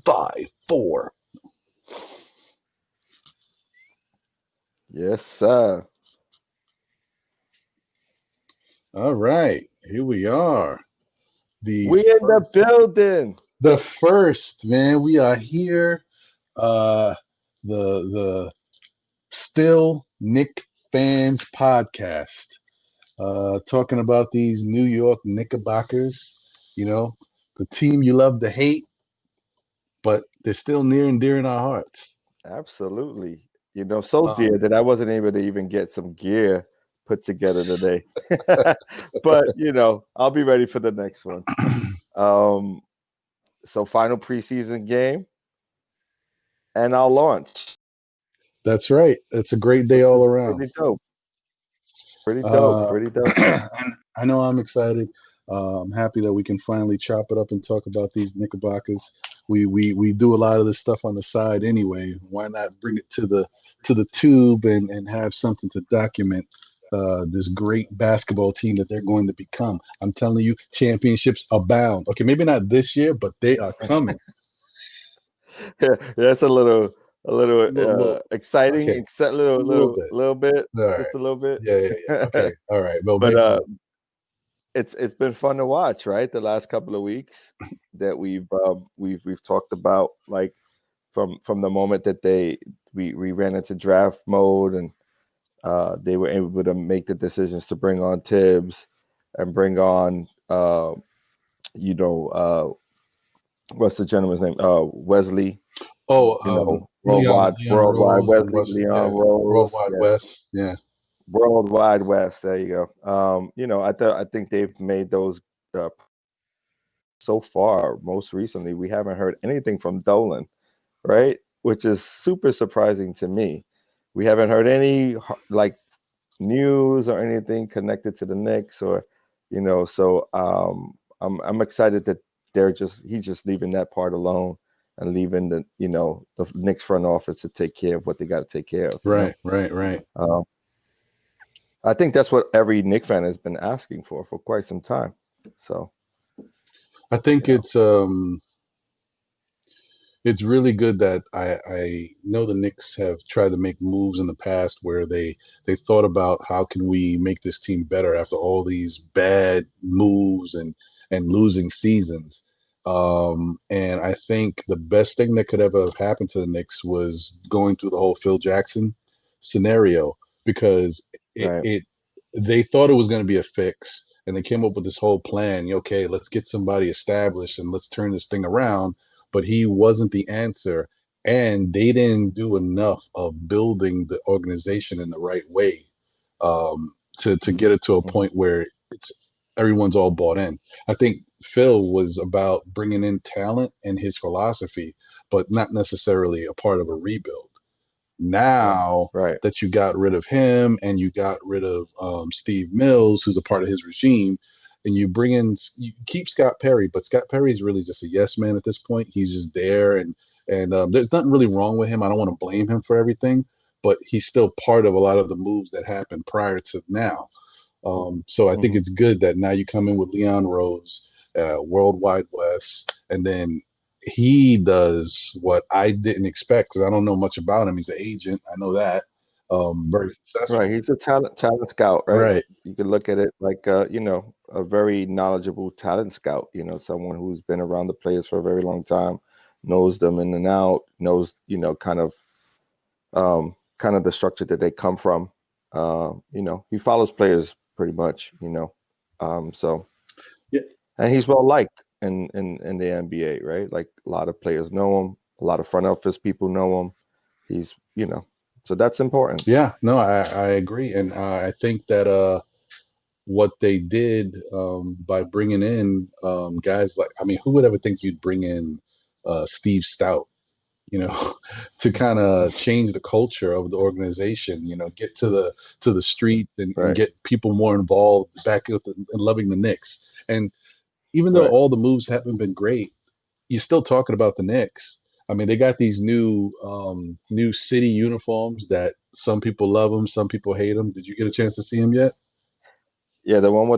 5, 4. Yes, sir. All right, here we are. We in the building. The first, man. We are here. Uh, the Still Knick Fans podcast. Talking about these New York Knickerbockers. You know, the team you love to hate, but they're still near and dear in our hearts. Absolutely. So dear that I wasn't able to even get some gear put together today. But, I'll be ready for the next one. So final preseason game, and I'll launch. That's right. It's a great day all around. Pretty dope. Pretty dope. And I know I'm excited. I'm happy that we can finally chop it up and talk about these Knickerbockers. We do a lot of this stuff on the side anyway. Why not bring it to the tube and have something to document this great basketball team that they're going to become? I'm telling you, championships abound. Okay, maybe not this year, but they are coming. Yeah, that's a little exciting, okay. except little bit, right. just a little bit. Yeah. Okay, all right. Well, but it's been fun to watch, right? The last couple of weeks that we've talked about, like from the moment that we ran into draft mode and they were able to make the decisions to bring on Tibbs and bring on what's the gentleman's name? Wesley. Worldwide Wesley, Leon Rose, Worldwide West, yeah. Worldwide West. There you go. I think they've made those so far. Most recently, we haven't heard anything from Dolan, right? Which is super surprising to me. We haven't heard any news or anything connected to the Knicks, or So I'm excited that he's just leaving that part alone and leaving the Knicks front office to take care of what they got to take care of. Right. I think that's what every Knicks fan has been asking for quite some time. So I think it's really good that I know the Knicks have tried to make moves in the past where they thought about how can we make this team better after all these bad moves and losing seasons. And I think the best thing that could ever have happened to the Knicks was going through the whole Phil Jackson scenario, because they thought it was going to be a fix, and they came up with this whole plan. Okay, let's get somebody established and let's turn this thing around. But he wasn't the answer, and they didn't do enough of building the organization in the right way to get it to a point where everyone's all bought in. I think Phil was about bringing in talent and his philosophy, but not necessarily a part of a rebuild. Now that you got rid of him and you got rid of Steve Mills, who's a part of his regime, and you keep Scott Perry, but Scott Perry is really just a yes man at this point. He's just there, and there's nothing really wrong with him. I don't want to blame him for everything, but he's still part of a lot of the moves that happened prior to now. So I think it's good that now you come in with Leon Rose, Worldwide West, and then he does what I didn't expect, because I don't know much about him. He's an agent. I know that. Very successful. Right. He's a talent scout, right? Right. You can look at it like, a very knowledgeable talent scout, someone who's been around the players for a very long time, knows them in and out, knows, kind of the structure that they come from. He follows players pretty much, so. Yeah. And he's well liked in the NBA, right? Like a lot of players know him, a lot of front office people know him. He's, so that's important. Yeah, no, I agree. And I think that what they did by bringing in guys like, who would ever think you'd bring in Steve Stout, to kind of change the culture of the organization, get to the street and get people more involved back with and loving the Knicks. And even though all the moves haven't been great, you're still talking about the Knicks. They got these new city uniforms that some people love them, some people hate them. Did you get a chance to see them yet? Yeah, the one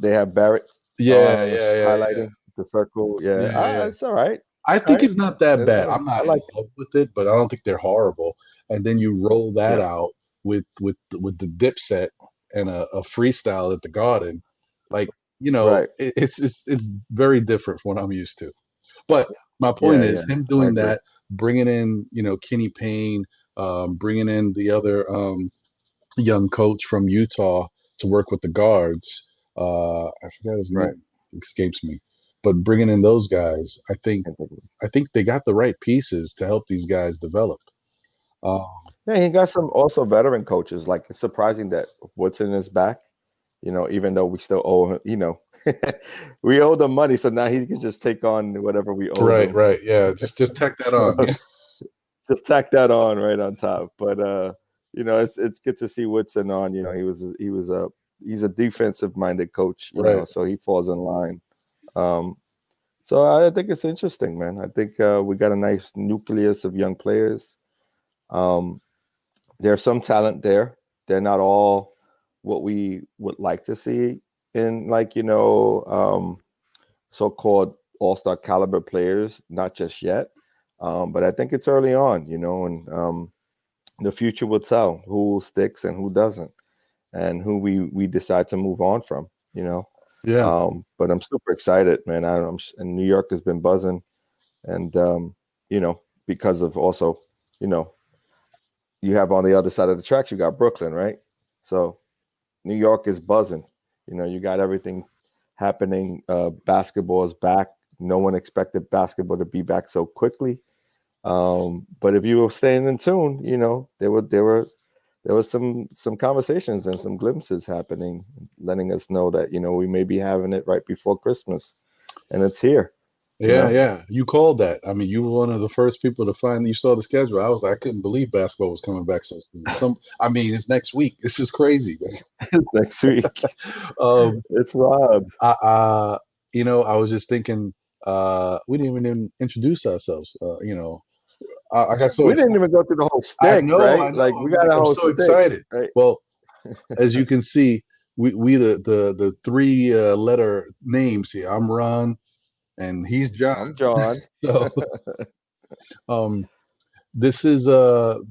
they have Barrett. Yeah, highlighting the circle. Yeah, it's all right. I think right? it's not that It's bad. nice. I'm I not in like it. love with it, but I don't think they're horrible. And then you roll that Yeah, out with the dip set and a freestyle at the Garden, like right. it's very different from what I'm used to. But my point Yeah, yeah. is him I doing agree. that, bringing in Kenny Payne, bringing in the other young coach from Utah to work with the guards. I forgot his Right. name, escapes me. But bringing in those guys, I think they got the right pieces to help these guys develop. Um, Yeah, he got some also veteran coaches. Like it's surprising that Woodson is back. Even though we still owe him, we owe them money, so now he can just take on whatever we owe right, them. right, yeah. Just tack that So on. Yeah, just tack that on right on top. But it's good to see Woodson on. He's a defensive minded coach. right. So he falls in line. Um, so I think it's interesting, man. I think we got a nice nucleus of young players. Um, there's some talent there. They're not all what we would like to see in so-called all-star caliber players, not just yet. But I think it's early on, and the future will tell who sticks and who doesn't, and who we decide to move on from. Yeah, But I'm super excited, man. And New York has been buzzing, and because of also, you know, you have on the other side of the tracks, you got Brooklyn, right? So New York is buzzing. You got everything happening. Basketball is back. No one expected basketball to be back so quickly. But if you were staying in tune, there was some conversations and some glimpses happening, letting us know that we may be having it right before Christmas, and it's here. You yeah, know, yeah. You called that. I mean, you were one of the first people to find. You saw the schedule. I couldn't believe basketball was coming back so soon. I mean, it's next week. This is crazy, next week. man. It's wild. I, I was just thinking, we didn't even introduce ourselves. I got so We didn't excited. even go through the whole stick, I right? know. Like we I'm got like, a I'm whole so stick, excited. right? Well, as you can see, we the three letter names here. I'm Ron, and he's John. I'm John. So, um, this is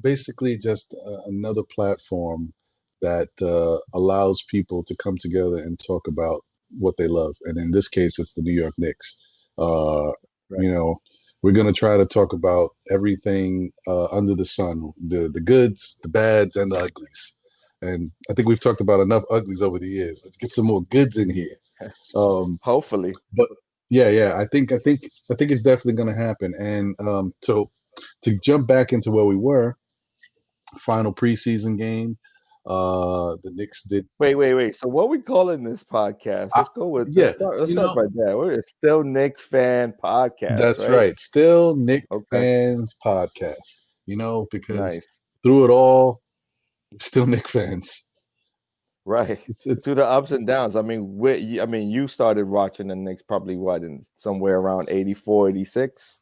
basically just another platform that allows people to come together and talk about what they love. And in this case, it's the New York Knicks. Uh, Right. you know, we're going to try to talk about everything under the sun, the goods, the bads, and the uglies. And I think we've talked about enough uglies over the years. Let's get some more goods in here. Hopefully. But yeah, yeah, I think it's definitely going to happen. And so to jump back into where we were, final preseason game. The Knicks did. Wait. So what we calling this podcast? I, Let's go with yeah, let's start by that. We're still Knick fan podcast, that's right? right. Still Knick Okay. Fans podcast. Because Nice. through it all, still Knick fans. Right. It's Through the ups and downs. I mean, you started watching the Knicks probably what in somewhere around 84, 86,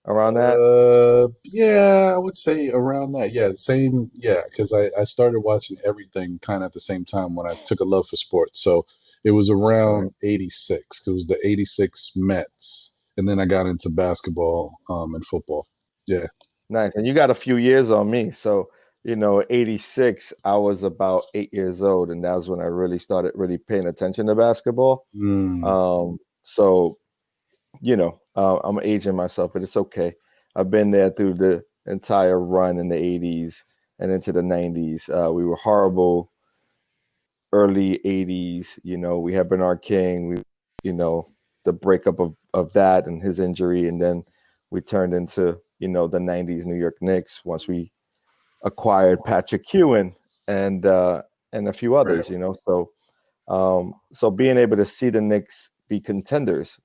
around that. yeah, I would say around that. Yeah, same. Yeah, because I started watching everything kind of at the same time when I took a love for sports. So it was Right. around 86. It was the 86 Mets, and then I got into basketball and football. Yeah. Nice. And you got a few years on me. So, 86, I was about 8 years old, and that was when I really started really paying attention to basketball. Mm, So, I'm aging myself, but it's okay. I've been there through the entire run in the 80s and into the 90s. We were horrible early 80s. We had Bernard King, the breakup of that and his injury. And then we turned into, the 90s New York Knicks once we acquired Patrick Ewing and a few right. others, so being able to see the Knicks be contenders.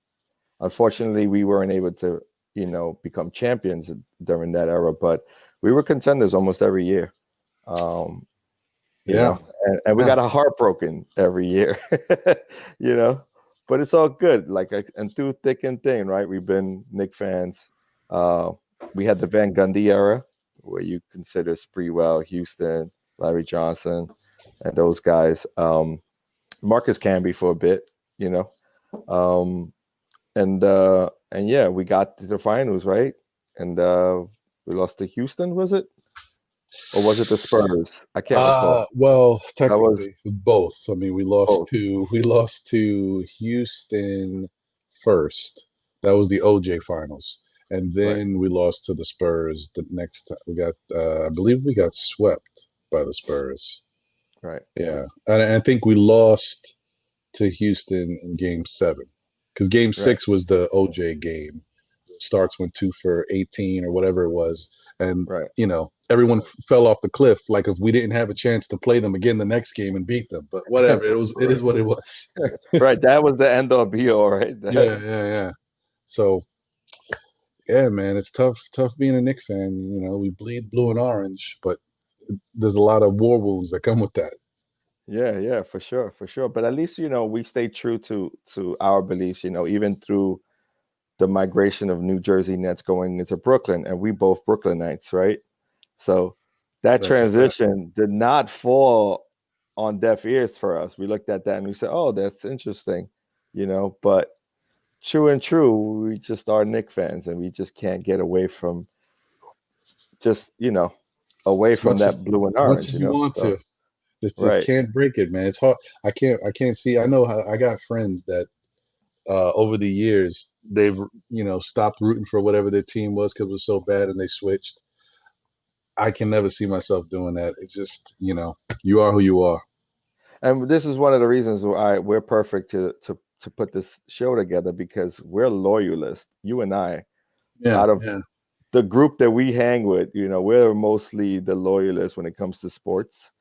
Unfortunately, we weren't able to, become champions during that era, but we were contenders almost every year. Um, Yeah. and we Yeah. got our heart broken every year, you know, but it's all good. And through thick and thin, right? We've been Knick fans. Uh, we had the Van Gundy era where you consider Spreewell, Houston, Larry Johnson, and those guys. Marcus Camby for a bit, you know. Um, and And yeah, we got to the finals, right? And we lost to Houston, was it? Or was it the Spurs? I can't recall. Well, That was technically both. I mean, both, we lost to Houston first. That was the OJ finals. And right, then we lost to the Spurs the next time. We got I believe we got swept by the Spurs. right, Yeah. And I think we lost to Houston in game 7. Because game right. 6 was the OJ game. Starks went 2 for 18 or whatever it was. And, Right. everyone fell off the cliff like if we didn't have a chance to play them again the next game and beat them. But whatever, it is Right. what it was. Right. That was the end all be all, right? Yeah, yeah, yeah. So yeah, man, it's tough being a Knicks fan. We bleed blue and orange, but there's a lot of war wounds that come with that. Yeah, yeah, for sure, for sure. But at least, we stay true to our beliefs, even through the migration of New Jersey Nets going into Brooklyn, and we both Brooklynites, right? So that That's a fact. transition did not fall on deaf ears for us. We looked at that and we said, "Oh, that's interesting," But true and true, we just are Knicks fans, and we just can't get away from just away As from much that blue and much orange, as you want So to, just right, can't break it, man. It's hard. I can't see. I know how I got friends that over the years they've stopped rooting for whatever their team was because it was so bad and they switched. I can never see myself doing that. It's just you are who you are. and this is one of the reasons why we're perfect to put this show together, because we're loyalists. You and I, Yeah, out of yeah, the group that we hang with, we're mostly the loyalists when it comes to sports.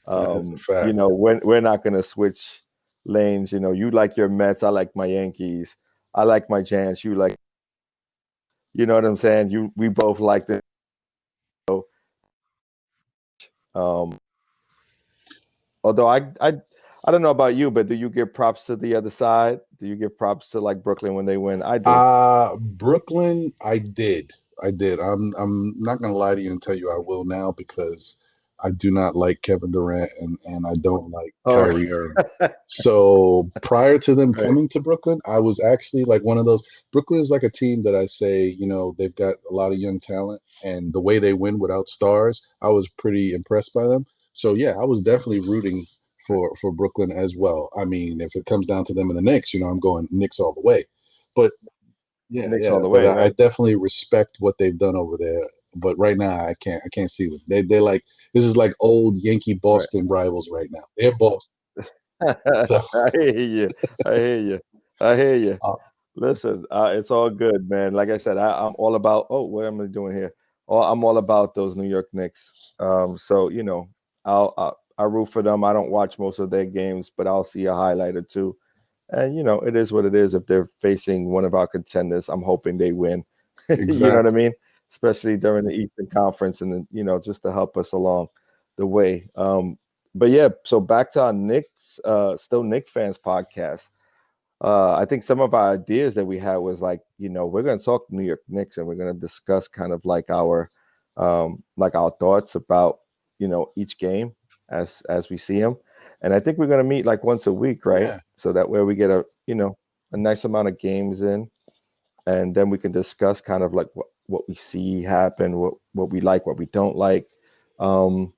that is a fact. We're not gonna switch lanes. You like your Mets, I like my Yankees. I like my Giants, you like, you know what I'm saying? We both like the um although I don't know about you, but do you give props to the other side? Do you give props to like Brooklyn when they win? I do. Brooklyn, I did. I did. I'm not gonna lie to you and tell you I will now because I do not like Kevin Durant and I don't like Oh, Kyrie Irving. So prior to them right, coming to Brooklyn, I was actually like one of those. Brooklyn is like a team that I say, they've got a lot of young talent and the way they win without stars, I was pretty impressed by them. So yeah, I was definitely rooting for Brooklyn as well. I mean, if it comes down to them in the Knicks, I'm going Knicks all the way. But yeah, Knicks all yeah, the but way, I right? definitely respect what they've done over there. But right now, I can't see them. They like this is like old Yankee Right. Boston rivals right now. They're Boston, so I hear you. I hear you. I hear you. uh, Listen, it's all good, man. Like I said, I'm all about. Oh, what am I doing here? Oh, I'm all about those New York Knicks. So I root for them. I don't watch most of their games, but I'll see a highlight or two. And it is what it is. If they're facing one of our contenders, I'm hoping they win. You know what I exactly. mean? Especially during the Eastern Conference, and then just to help us along the way. But yeah, so back to our Knicks, still Knicks fans podcast. I think some of our ideas that we had was like, we're going to talk New York Knicks, and we're going to discuss kind of like our thoughts about each game as we see them. And I think we're going to meet like once a week, right? Yeah, So that way we get a nice amount of games in, and then we can discuss kind of like what we see happen, what we like, what we don't like. Um,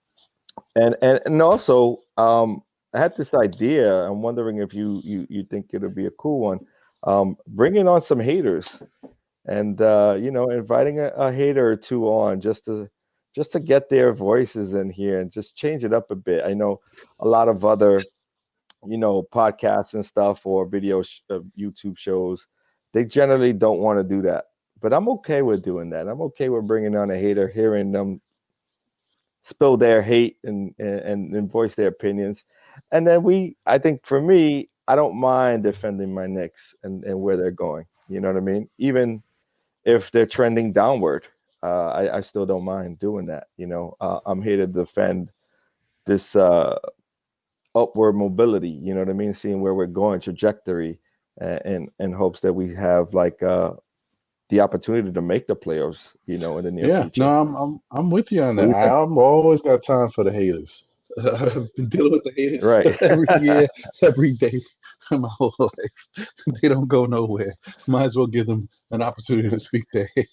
and also, I had this idea. I'm wondering if you think it'll be a cool one. Bringing on some haters, and inviting a hater or two on, just to get their voices in here and just change it up a bit. I know a lot of other podcasts and stuff, or YouTube shows, they generally don't want to do that. But I'm okay with doing that. I'm okay with bringing on a hater, hearing them spill their hate and voice their opinions. And then I think for me, I don't mind defending my Knicks and where they're going. You know what I mean? Even if they're trending downward, I still don't mind doing that. I'm here to defend this upward mobility. You know what I mean? Seeing where we're going, trajectory, and in hopes that we have like the opportunity to make the playoffs. In the near yeah. No, future. I'm with you on What do that. you think? I'm always got time for the haters. I've been dealing with the haters Right. every year, every day of my whole life. They don't go nowhere. Might as well give them an opportunity to speak their hate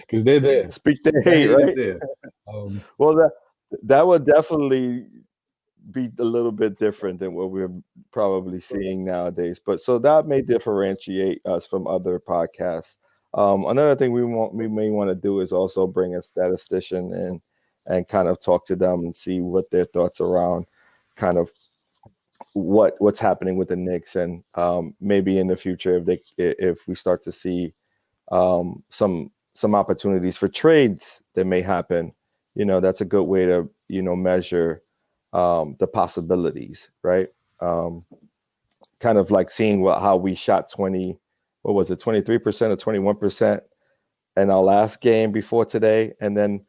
because they're there. Speak their That hate, hate is right? there. Well, that would definitely be a little bit different than what we're probably seeing nowadays. But so that may differentiate us from other podcasts. Another thing we may want to do is also bring a statistician in and kind of talk to them and see what their thoughts around kind of what's happening with the Knicks, and maybe in the future if we start to see some opportunities for trades that may happen, that's a good way to measure the possibilities, right? Kind of like seeing how we shot 23% or 21% in our last game before today, and then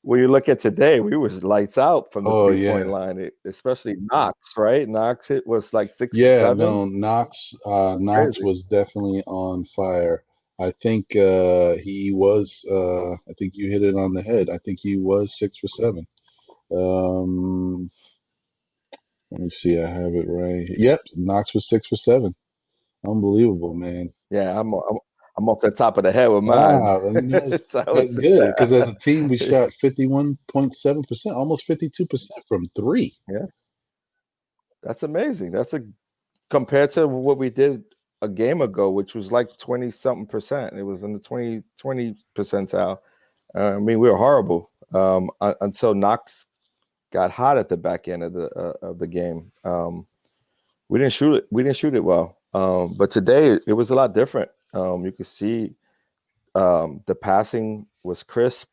when you look at today, we was lights out from the Oh 3-point yeah, line, especially Knox, right? Knox hit was like 6 for yeah. 7. No, Knox Crazy. was definitely on fire. I think he was. I think you hit it on the head. I think he was 6 for 7. Um, Let me see. I have it right. Yep, Knox was 6 for 7. Unbelievable, man. Yeah, I'm off the top of the head with mine. Ah, So I that's was, good because as a team we shot 51.7%, almost 52% from three. yeah, that's amazing. That's compared to what we did a game ago, which was like 20 something percent. It was in the 20 percentile. I mean, we were horrible until Knox got hot at the back end of the game. We didn't shoot it. We didn't shoot it well. But today it was a lot different. You could see the passing was crisp.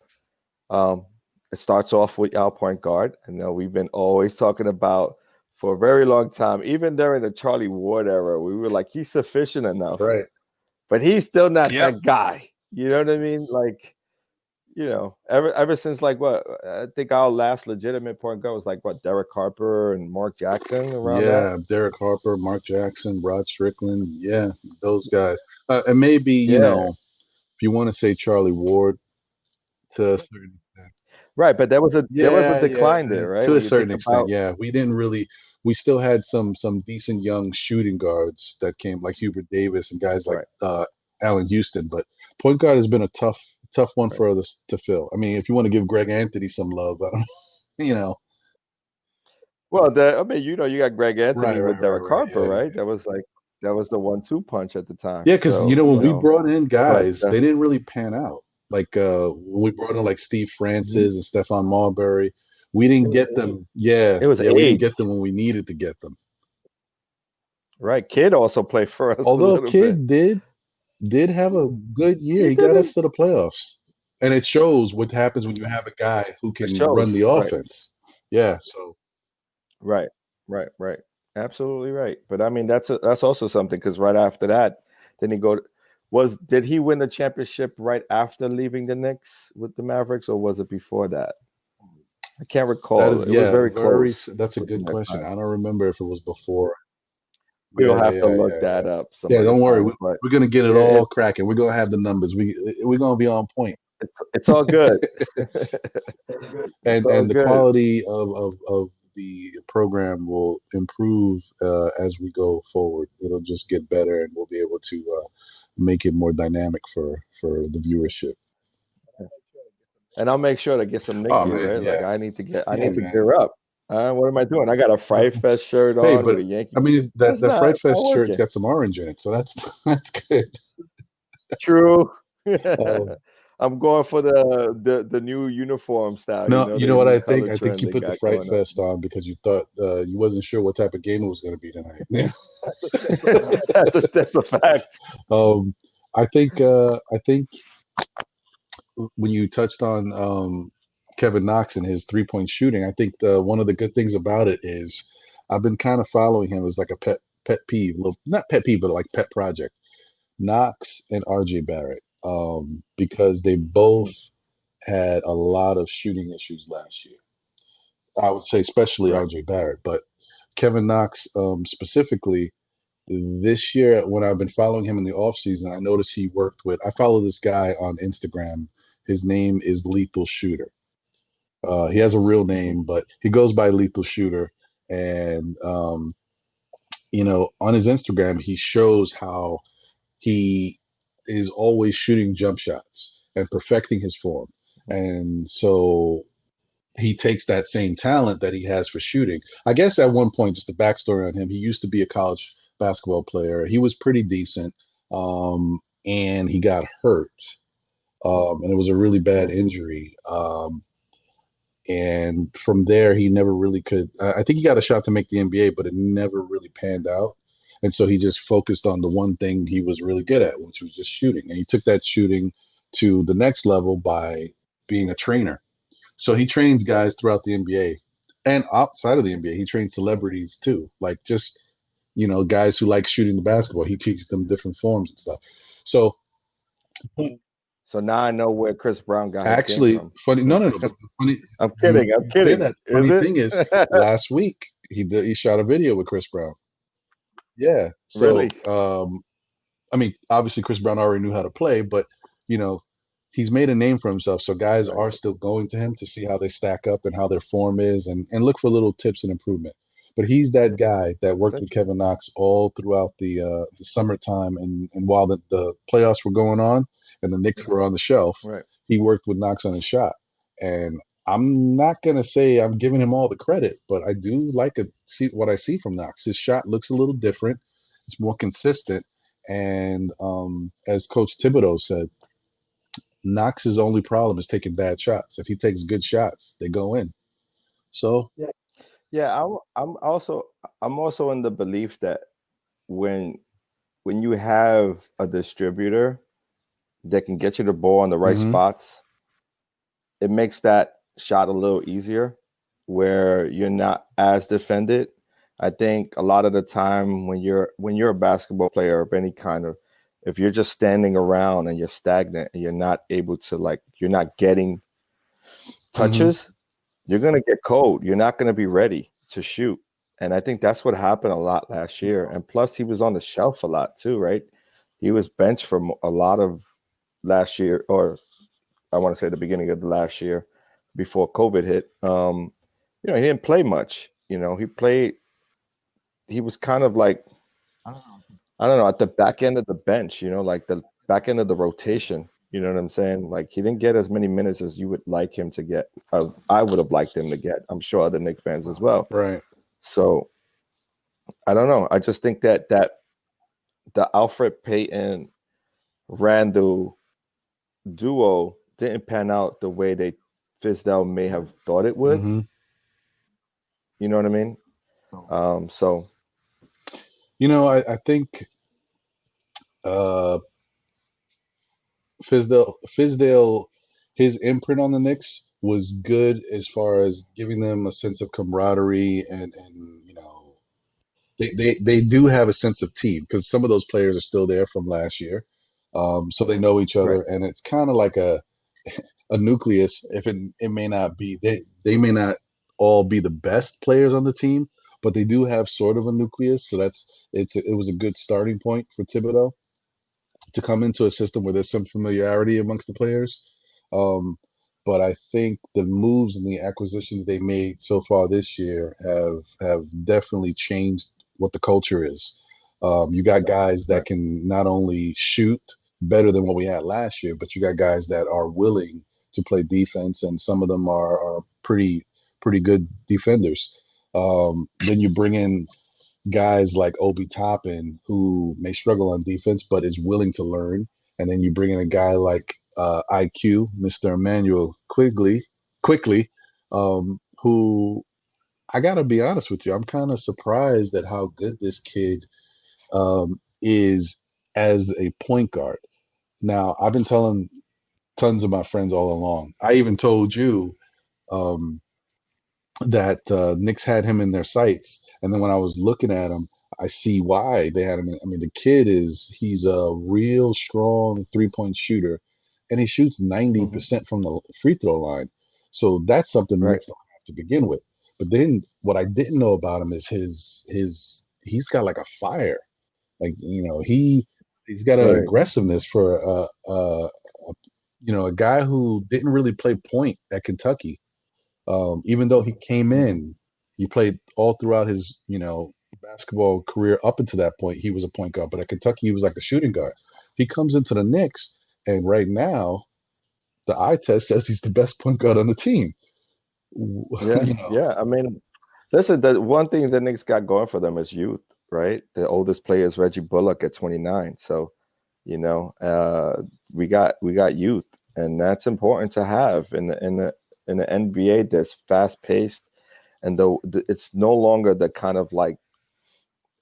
It starts off with our point guard. I know we've been always talking about for a very long time, even during the Charlie Ward era, we were like, he's sufficient enough, Right. but he's still not Yep. that guy. You know what I mean? Like, ever since like what I think our last legitimate point guard was like what Derek Harper and Mark Jackson around that. Yeah, Derek Harper, Mark Jackson, Rod Strickland. Yeah, those guys. And maybe, Yeah, if you want to say Charlie Ward to a certain extent. right. But there was a Yeah, yeah, decline there, right? to a When you think certain extent, about yeah. We still had some decent young shooting guards that came like Hubert Davis and guys like right, Allen Houston, but point guard has been a tough one right. for us to fill. I mean, if you want to give Greg Anthony some love, I don't, you know. Well, I mean, you got Greg Right, Anthony with right, right, Derek right. Harper, Yeah, right? yeah. That was the 1-2 punch at the time. Yeah, because So, when we brought in but guys, they didn't really pan out. Like when we brought in like Steve mhm. Francis and Stephon Marbury, we didn't get them. Yeah, It was yeah, we didn't age, get them when we needed to get them. right? Kid also played for us a Although little bit. Kid did have a good year. He He got us didn't. to the playoffs. And it shows what happens when you have a guy who It can run shows, the right? offense. Yeah, so Right, right. Absolutely right. But I mean, that's also something because right after that, then did he win the championship right after leaving the Knicks with the Mavericks, or was it before that? I can't that recall. is, It was yeah, very close that's a within good that question. time. I don't remember if it was before. We'll Yeah, have to yeah, look yeah, yeah. that up some Yeah, other don't worry. time. But We're gonna get it yeah, all cracking. We're gonna have the numbers. We're gonna be on point. it's all good. It's all And the good. quality of the program will improve as we go forward. It'll just get better, and we'll be able to make it more dynamic for the viewership. And I'll make sure to get some Nick Oh gear, man, right? Like yeah, I yeah, need to man. gear up. What am I doing? I got a Fright Fest shirt Hey, on with but a Yankee. I mean, That's that Fright not Fest shirt's working. got some orange in it, so that's that's good. True. Um, I'm going for the new uniform style, no, you the know what new I think? color I think trend you they put the got Fright going on. Fest on because you thought you wasn't sure what type of game it was going to be tonight. Yeah. That's a fact. Um, I think when you touched on Kevin Knox and his 3-point shooting, I think one of the good things about it is I've been kind of following him as like a pet peeve, little not pet peeve, but like pet project. Knox and RJ Barrett, because they both had a lot of shooting issues last year. I would say especially Right. RJ Barrett, but Kevin Knox specifically this year when I've been following him in the offseason, I noticed he worked with I follow this guy on Instagram. His name is Lethal Shooter. He has a real Mhm. name, but he goes by Lethal Shooter. And on his Instagram, he shows how he is always shooting jump shots and perfecting his form. And so he takes that same talent that he has for shooting. I guess at one point, just a backstory on him, he used to be a college basketball player. He was pretty decent, and he got hurt, and it was a really bad Mhm. injury. And from there, he never really could. I think he got a shot to make the NBA, but it never really panned out. And so he just focused on the one thing he was really good at, which was just shooting. And he took that shooting to the next level by being a trainer. So he trains guys throughout the NBA and outside of the NBA. He trains celebrities too, like just guys who like shooting the basketball. He teaches them different forms and stuff. So So now I know where Chris Brown got his game actually, from. funny, no, no, no. But the funny, I'm you kidding. I'm you say kidding. that. Is Funny it? thing is, last week he shot a video with Chris Brown. Yeah. Really? So I mean, obviously Chris Brown already knew how to play, but you know, he's made a name for himself. So guys Right. are still going to him to see how they stack up and how their form is, and look for little tips and improvement. But he's that guy that That's worked with interesting. Kevin Knox all throughout the summertime, and while the playoffs were going on and the Knicks were on the shelf, Right. he worked with Knox on his shot. And I'm not gonna say I'm giving him all the credit, but I do see what I see from Knox. His shot looks a little different. It's more consistent, and as Coach Thibodeau said, Knox's only problem is taking bad shots. If he takes good shots, they go in. So, Yeah, I'm also in the belief that when when you have a distributor that can get you the ball in the right mhm, spots, it makes that shot a little easier where you're not as defended. I think a lot of the time when you're a basketball player of any kind of, if you're just standing around and you're stagnant and you're not able to, like, you're not getting mhm, touches, you're going to get cold. You're not going to be ready to shoot. And I think that's what happened a lot last year. And plus, he was on the shelf a lot too, right? He was benched for a lot of last year, or I want to say the beginning of the last year before COVID hit. He didn't play much. He was kind of like, I don't know, at the back end of the bench, like the back end of the rotation. You know what I'm saying? Like, he didn't get as many minutes as you would like him to get. I would have liked him to get. I'm sure other Knicks fans as well. right. So I don't know. I just think that the Alfred Payton Randall duo didn't pan out the way they Fizdale may have thought it would. Mhm. You know what I mean? So I think uh, Fizdale, his imprint on the Knicks was good as far as giving them a sense of camaraderie, and they do have a sense of team because some of those players are still there from last year, so they know each right, other, and it's kind of like a nucleus. If it may not be, they may not all be the best players on the team, but they do have sort of a nucleus. So it was a good starting point for Thibodeau to come into a system where there's some familiarity amongst the players. Um, but I think the moves and the acquisitions they made so far this year have definitely changed what the culture is. You got guys that right, can not only shoot better than what we had last year, but you got guys that are willing to play defense, and some of them are pretty good defenders. Then you bring in guys like Obi Toppin, who may struggle on defense but is willing to learn, and then you bring in a guy like IQ, Mr. Emmanuel quickly, who I gotta be honest with you, I'm kind of surprised at how good this kid is as a point guard. Now, I've been telling tons of my friends all along. I even told you um, that Knicks had him in their sights, and then when I was looking at him, I see why they had him. I mean, the kid he's a real strong 3-point shooter, and he shoots ninety hmm percent from the free throw line. So that's something the right, Knicks don't have to begin with. But then what I didn't know about him is his he's got like a fire. Like he's got an right, aggressiveness for a guy who didn't really play point at Kentucky. Even though he came in, he played all throughout his, basketball career up until that point. He was a point guard, but at Kentucky, he was like a shooting guard. He comes into the Knicks, and right now, the eye test says he's the best point guard on the team. Yeah, You know, yeah. I mean, listen, the one thing the Knicks got going for them is youth, right? The oldest player is Reggie Bullock at 29. So, you know, we got youth, and that's important to have in the NBA that's fast paced, and though it's no longer the kind of like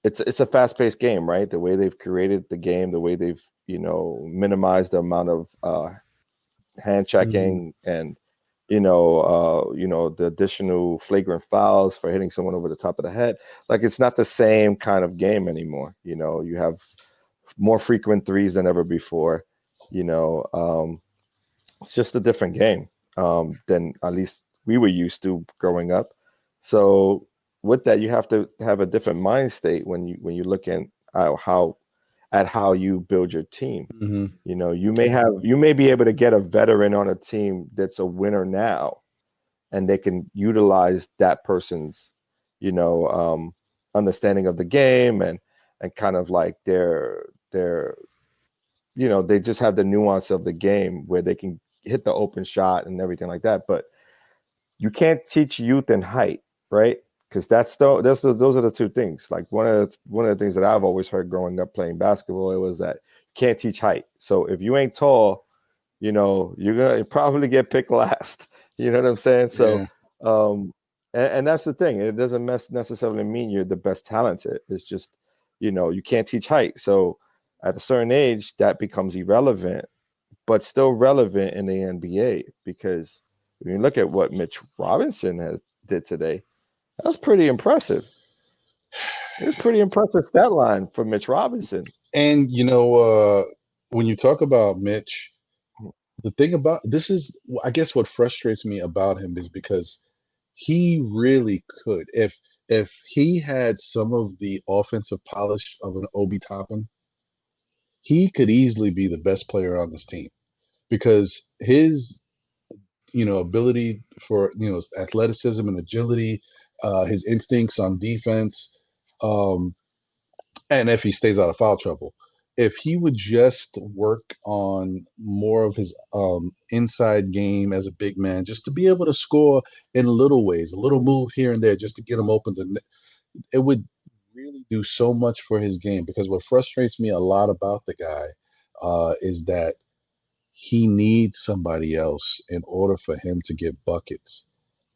it's a fast paced game, right? The way they've created the game, the way they've minimized the amount of hand Mhm. checking and the additional flagrant fouls for hitting someone over the top of the head. Like it's not the same kind of game anymore. You have more frequent threes than ever before. It's just a different game than at least we were used to growing up. So with that, you have to have a different mind state when you look at how you build your team. Mhm. You may be able to get a veteran on a team that's a winner now, and they can utilize that person's, you know, um, understanding of the game and kind of like their they just have the nuance of the game where they can hit the open shot and everything like that. But you can't teach youth and height, right? Because those are the two things. Like one of the things that I've always heard growing up playing basketball, it was that you can't teach height. So if you ain't tall, you're gonna probably get picked last. You know what I'm saying? So, Yeah. and that's the thing. It doesn't necessarily mean you're the best talented. It's just, you can't teach height. So at a certain age, that becomes irrelevant, but still relevant in the NBA because when you look at what Mitch Robinson did today, that was pretty impressive. It was pretty impressive stat line for Mitch Robinson. And when you talk about Mitch, the thing about this is, I guess, what frustrates me about him is because he really could, if he had some of the offensive polish of an Obi Toppin, he could easily be the best player on this team because his ability for athleticism and agility, his instincts on defense, um, and if he stays out of foul trouble. If he would just work on more of his inside game as a big man, just to be able to score in little ways, a little move here and there, just to get him open, it would really do so much for his game. Because what frustrates me a lot about the guy is that he needs somebody else in order for him to get buckets.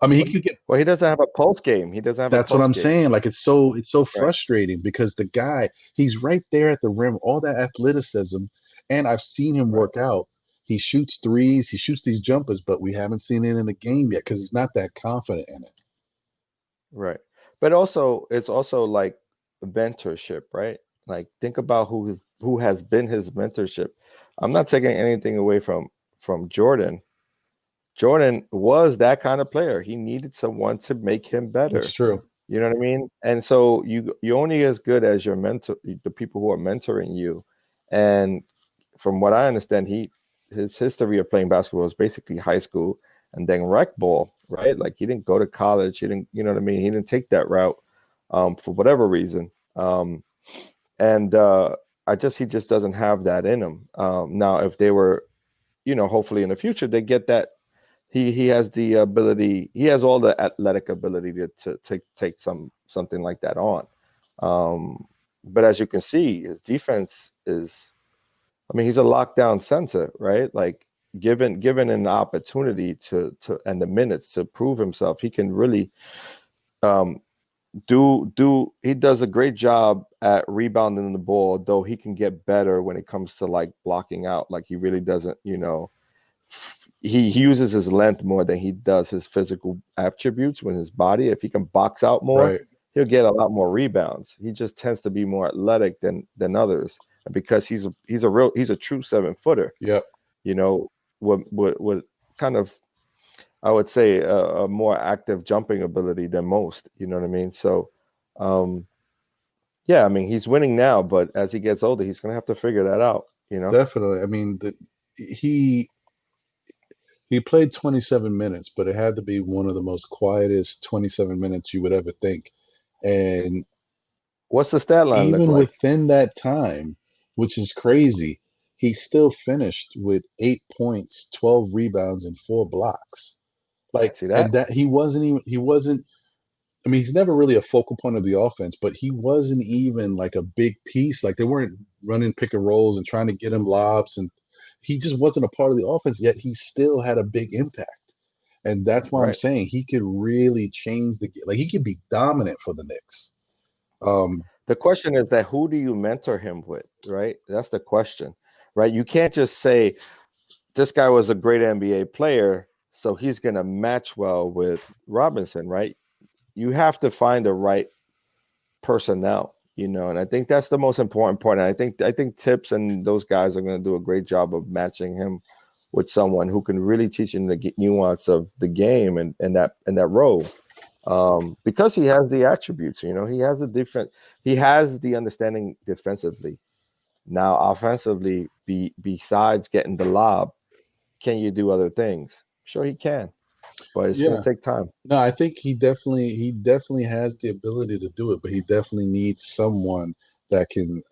I mean, he could get. Well, he doesn't have a post game. He doesn't have a That's what post I'm game. saying. Like it's so Right. frustrating because the guy, he's right there at the rim, all that athleticism, and I've seen him Right. work out. He shoots threes, he shoots these jumpers, but we haven't seen it in the game yet because he's not that confident in it. Right. But also, it's also like mentorship, right? Like think about who has been his mentorship. I'm not taking anything away from Jordan. Jordan was that kind of player. He needed someone to make him It's better. true. You know what I mean? And so you're only as good as your mentor, the people who are mentoring you. And from what I understand, his history of playing basketball was basically high school and then rec ball, right? Like he didn't go to college. He didn't, you know what I mean? He didn't take that route for whatever reason. And he just doesn't have that in him. Now, if they were, hopefully in the future they get that he has the ability. He has all the athletic ability to take something like that on. But as you can see, his defense is. I mean, he's a lockdown center, right? Like given an opportunity to and the minutes to prove himself, he can really um, do. He does a great job at rebounding the ball, though he can get better when it comes to like blocking out. Like he really doesn't, he uses his length more than he does his physical attributes with his body. If he can box out more, Right. he'll get a lot more rebounds. He just tends to be more athletic than others. And because he's a true 7 footer, Yep. you know, what kind of I would say a more active jumping ability than most. You know what I mean? So um yeah, I mean he's winning now, but as he gets older, he's gonna have to figure that out, you know? Definitely. I mean, he He played 27 minutes, but it had to be one of the most quietest 27 minutes you would ever think. And What's the stat line look even like? within that time, which is crazy, he still finished with 8 points, 12 rebounds, and 4 blocks. Like, See that? and that he wasn't, I mean, he's never really a focal point of the offense, but he wasn't even like a big piece. Like, they weren't running pick and rolls and trying to get him lobs, and he just wasn't a part of the offense, yet he still had a big impact. And that's why I'm Right. saying he could really change the game. Like, he could be dominant for the Knicks. Um, The question is that who do you mentor him with, right? That's the question, right? You can't just say this guy was a great NBA player, so he's going to match well with Robinson, right? You have to find the right personnel, and I think that's the most important part. And I think Tips and those guys are going to do a great job of matching him with someone who can really teach him the nuance of the game and that role. Because he has the attributes, he has the different, he has the understanding defensively. Now, offensively, besides getting the lob, can you do other things? Sure, he can, but it's going yeah, to take time. no, I think he definitely has the ability to do it, but he definitely needs someone that can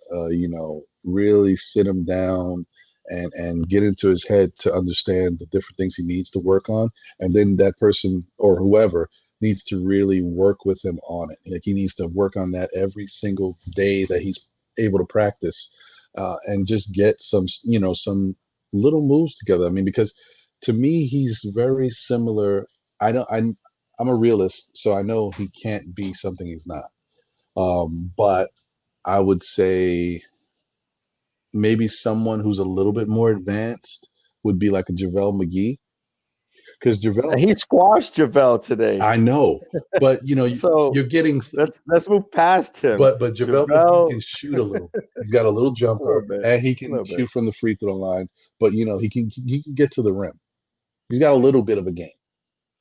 really sit him down and get into his head to understand the different things he needs to work on, and then that person or whoever needs to really work with him on it. Like, he needs to work on that every single day that he's able to practice, and just get some little moves together. I mean, because to me he's very similar. I don't. I'm a realist, so I know he can't be something he's not. But I would say maybe someone who's a little bit more advanced would be like a JaVale McGee, because And JaVale, he squashed JaVale today. I know, but So you're getting, let's move past him. but JaVale McGee JaVale, can shoot a little. He's got a little a little jumper, bit, and he a can little bit. shoot from the free throw line. But he can get to the rim. He's got a little bit of a game.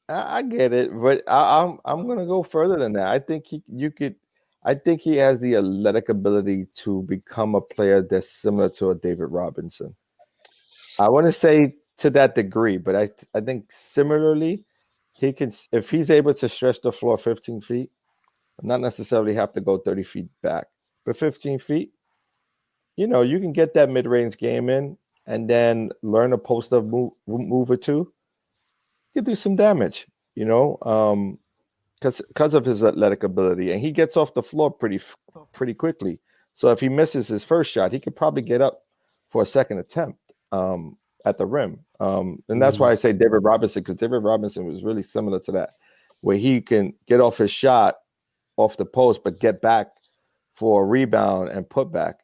I get it, but I'm gonna go further than that. I think I think he has the athletic ability to become a player that's similar to a David Robinson. I want to say to that degree, but I think similarly, he can, if he's able to stretch the floor 15 feet, not necessarily have to go 30 feet back, but 15 feet, you can get that mid-range game in and then learn a post-up move or two. You can do some damage, because of his athletic ability, and he gets off the floor pretty quickly. So if he misses his first shot, he could probably get up for a second attempt at the rim. And that's why Mhm. I say David Robinson, because David Robinson was really similar to that, where he can get off his shot off the post, but get back for a rebound and put back.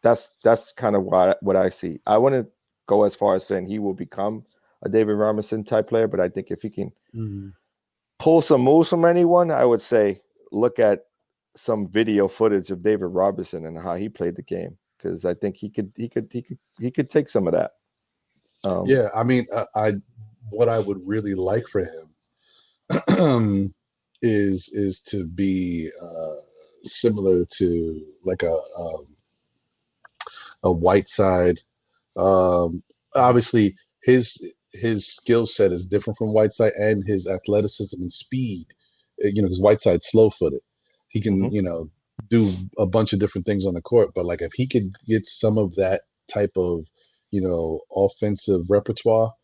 That's kind of what I see. I wouldn't go as far as saying he will become a David Robinson type player, but I think if he can Mhm. pull some moves from anyone, I would say look at some video footage of David Robinson and how he played the game, because I think he could take some of that. Um, Yeah, I mean, what I would really like for him is to be similar to like a Whiteside. Obviously, his skill set is different from Whiteside, and his athleticism and speed. Because Whiteside's slow-footed, he can mhm. do a bunch of different things on the court. But like, if he could get some of that type of offensive repertoire,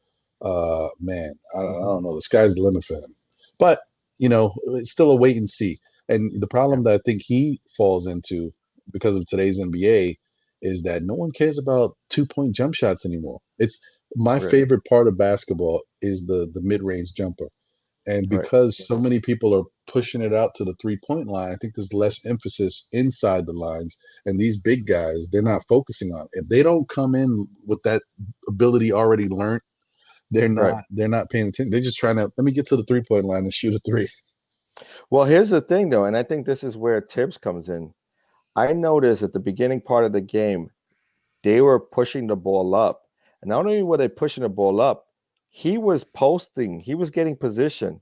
man, I Mhm. don't know. The sky's the limit for him. But it's still a wait and see. And the Yeah. problem that I think he falls into because of today's NBA is that no one cares about 2-point jump shots anymore. It's my Really. favorite part of basketball is the mid-range jumper. And Right. because so many people are pushing it out to the 3-point line, I think there's less emphasis inside the lines. And these big guys, they're not focusing on it. If they don't come in with that ability already learned, they're Right. not they're not paying attention. They're just trying to let me get to the 3-point line and shoot a three. Well, here's the thing, though, and I think this is where Tibbs comes in. I noticed at the beginning part of the game, they were pushing the ball up. And not only were they pushing the ball up, he was posting, he was getting position.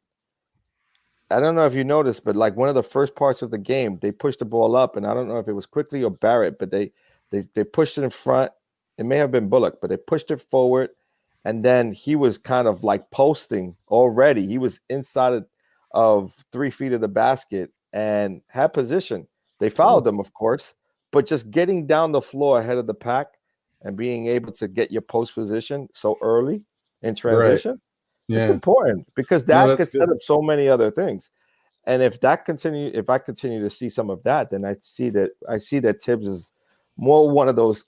I don't know if you noticed, but like one of the first parts of the game, they pushed the ball up, and I don't know if it was Quickly or Barrett, but they pushed it in front. It may have been Bullock, but they pushed it forward, and then he was kind of like posting already. He was inside of 3 feet of the basket and had position. They fouled him, of course, but just getting down the floor ahead of the pack and being able to get your post position so early in Right. transition, it's Yeah. important because No, that that's could set good. up so many other things. And if I continue to see some of that, then I see that Tibbs is more one of those,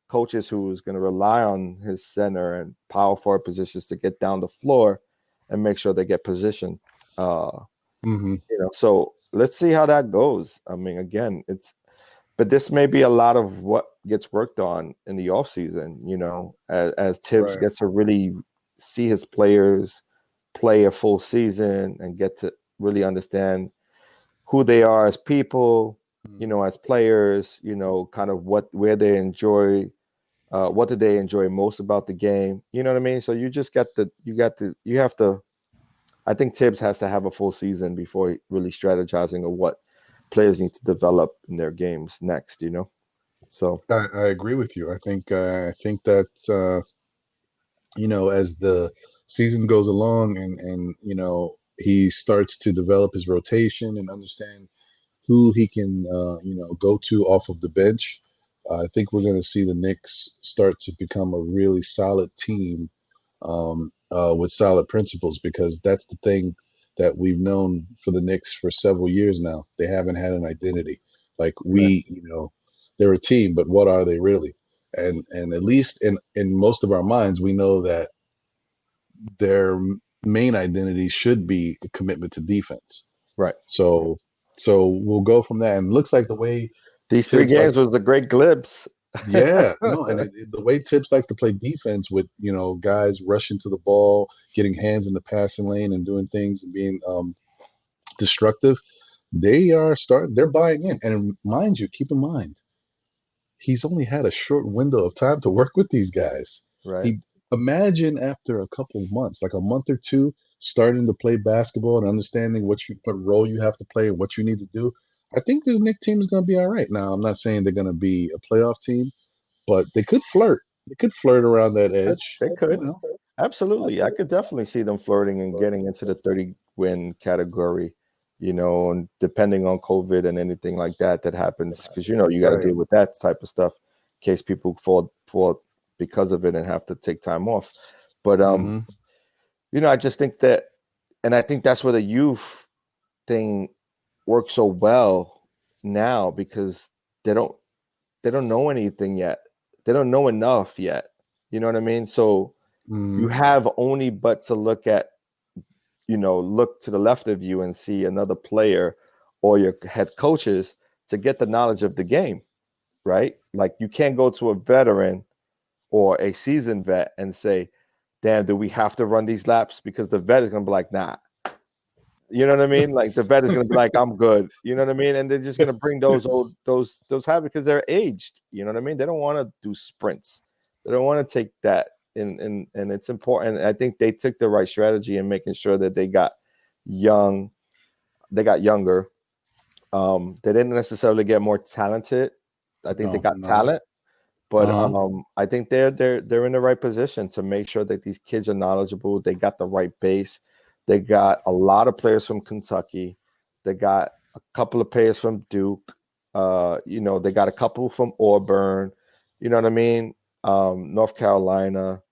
coaches who's going to rely on his center and power forward positions to get down the floor and make sure they get position. Uh, Hmm. so let's see how that goes. I mean, again, but this may be a lot of what gets worked on in the offseason, as Tibbs Right. gets to really see his players play a full season and get to really understand who they are as people, Hmm. as players, kind of where they enjoy, what do they enjoy most about the game? You know what I mean? So you have to. I think Tibbs has to have a full season before really strategizing of what players need to develop in their games next. So I agree with you. I think that as the season goes along and he starts to develop his rotation and understand who he can go to off of the bench, I think we're going to see the Knicks start to become a really solid team, with solid principles, because that's the thing that we've known for the Knicks for several years now. They haven't had an identity. Like right, they're a team, but what are they really? And at least in most of our minds, we know that their main identity should be a commitment to defense. right. So so we'll go from that. And it looks like the way These three Tibbs like games was a great glimpse. yeah, no, and the way Tibbs likes to play defense with guys rushing to the ball, getting hands in the passing lane, and doing things and being destructive, they're buying in. And mind you, keep in mind, he's only had a short window of time to work with these guys. Right. He Imagine after a couple of months, like a month or two, starting to play basketball and understanding what role you have to play and what you need to do. I think the Knicks team is going to be all right. Now, I'm not saying they're going to be a playoff team, but they could flirt. They could flirt around that edge. They could. Absolutely. I could definitely see them flirting and getting into the 30 win category, and depending on COVID and anything like that happens, because you got to Right. deal with that type of stuff in case people fall because of it and have to take time off. But Hmm. I just think that, and I think that's where the youth thing works so well now, because they don't they don't know anything yet. They don't know enough yet. You know what I mean? So Hmm. you have only but to look to the left of you and see another player or your head coaches to get the knowledge of the game, right? Like, you can't go to a veteran or a seasoned vet and say, damn, do we have to run these laps? Because the vet is going to be like, nah. You know what I mean? Like, the vet is going to be like, I'm good. You know what I mean? And they're just going to bring those habits because they're aged. You know what I mean? They don't want to do sprints. They don't want to take that. And it's important. I think they took the right strategy in making sure that they got young. They got younger. They didn't necessarily get more talented. I think they No, got no. talent, but Uh-huh. I think they're in the right position to make sure that these kids are knowledgeable. They got the right base. They got a lot of players from Kentucky. They got a couple of players from Duke. They got a couple from Auburn. You know what I mean? North Carolina.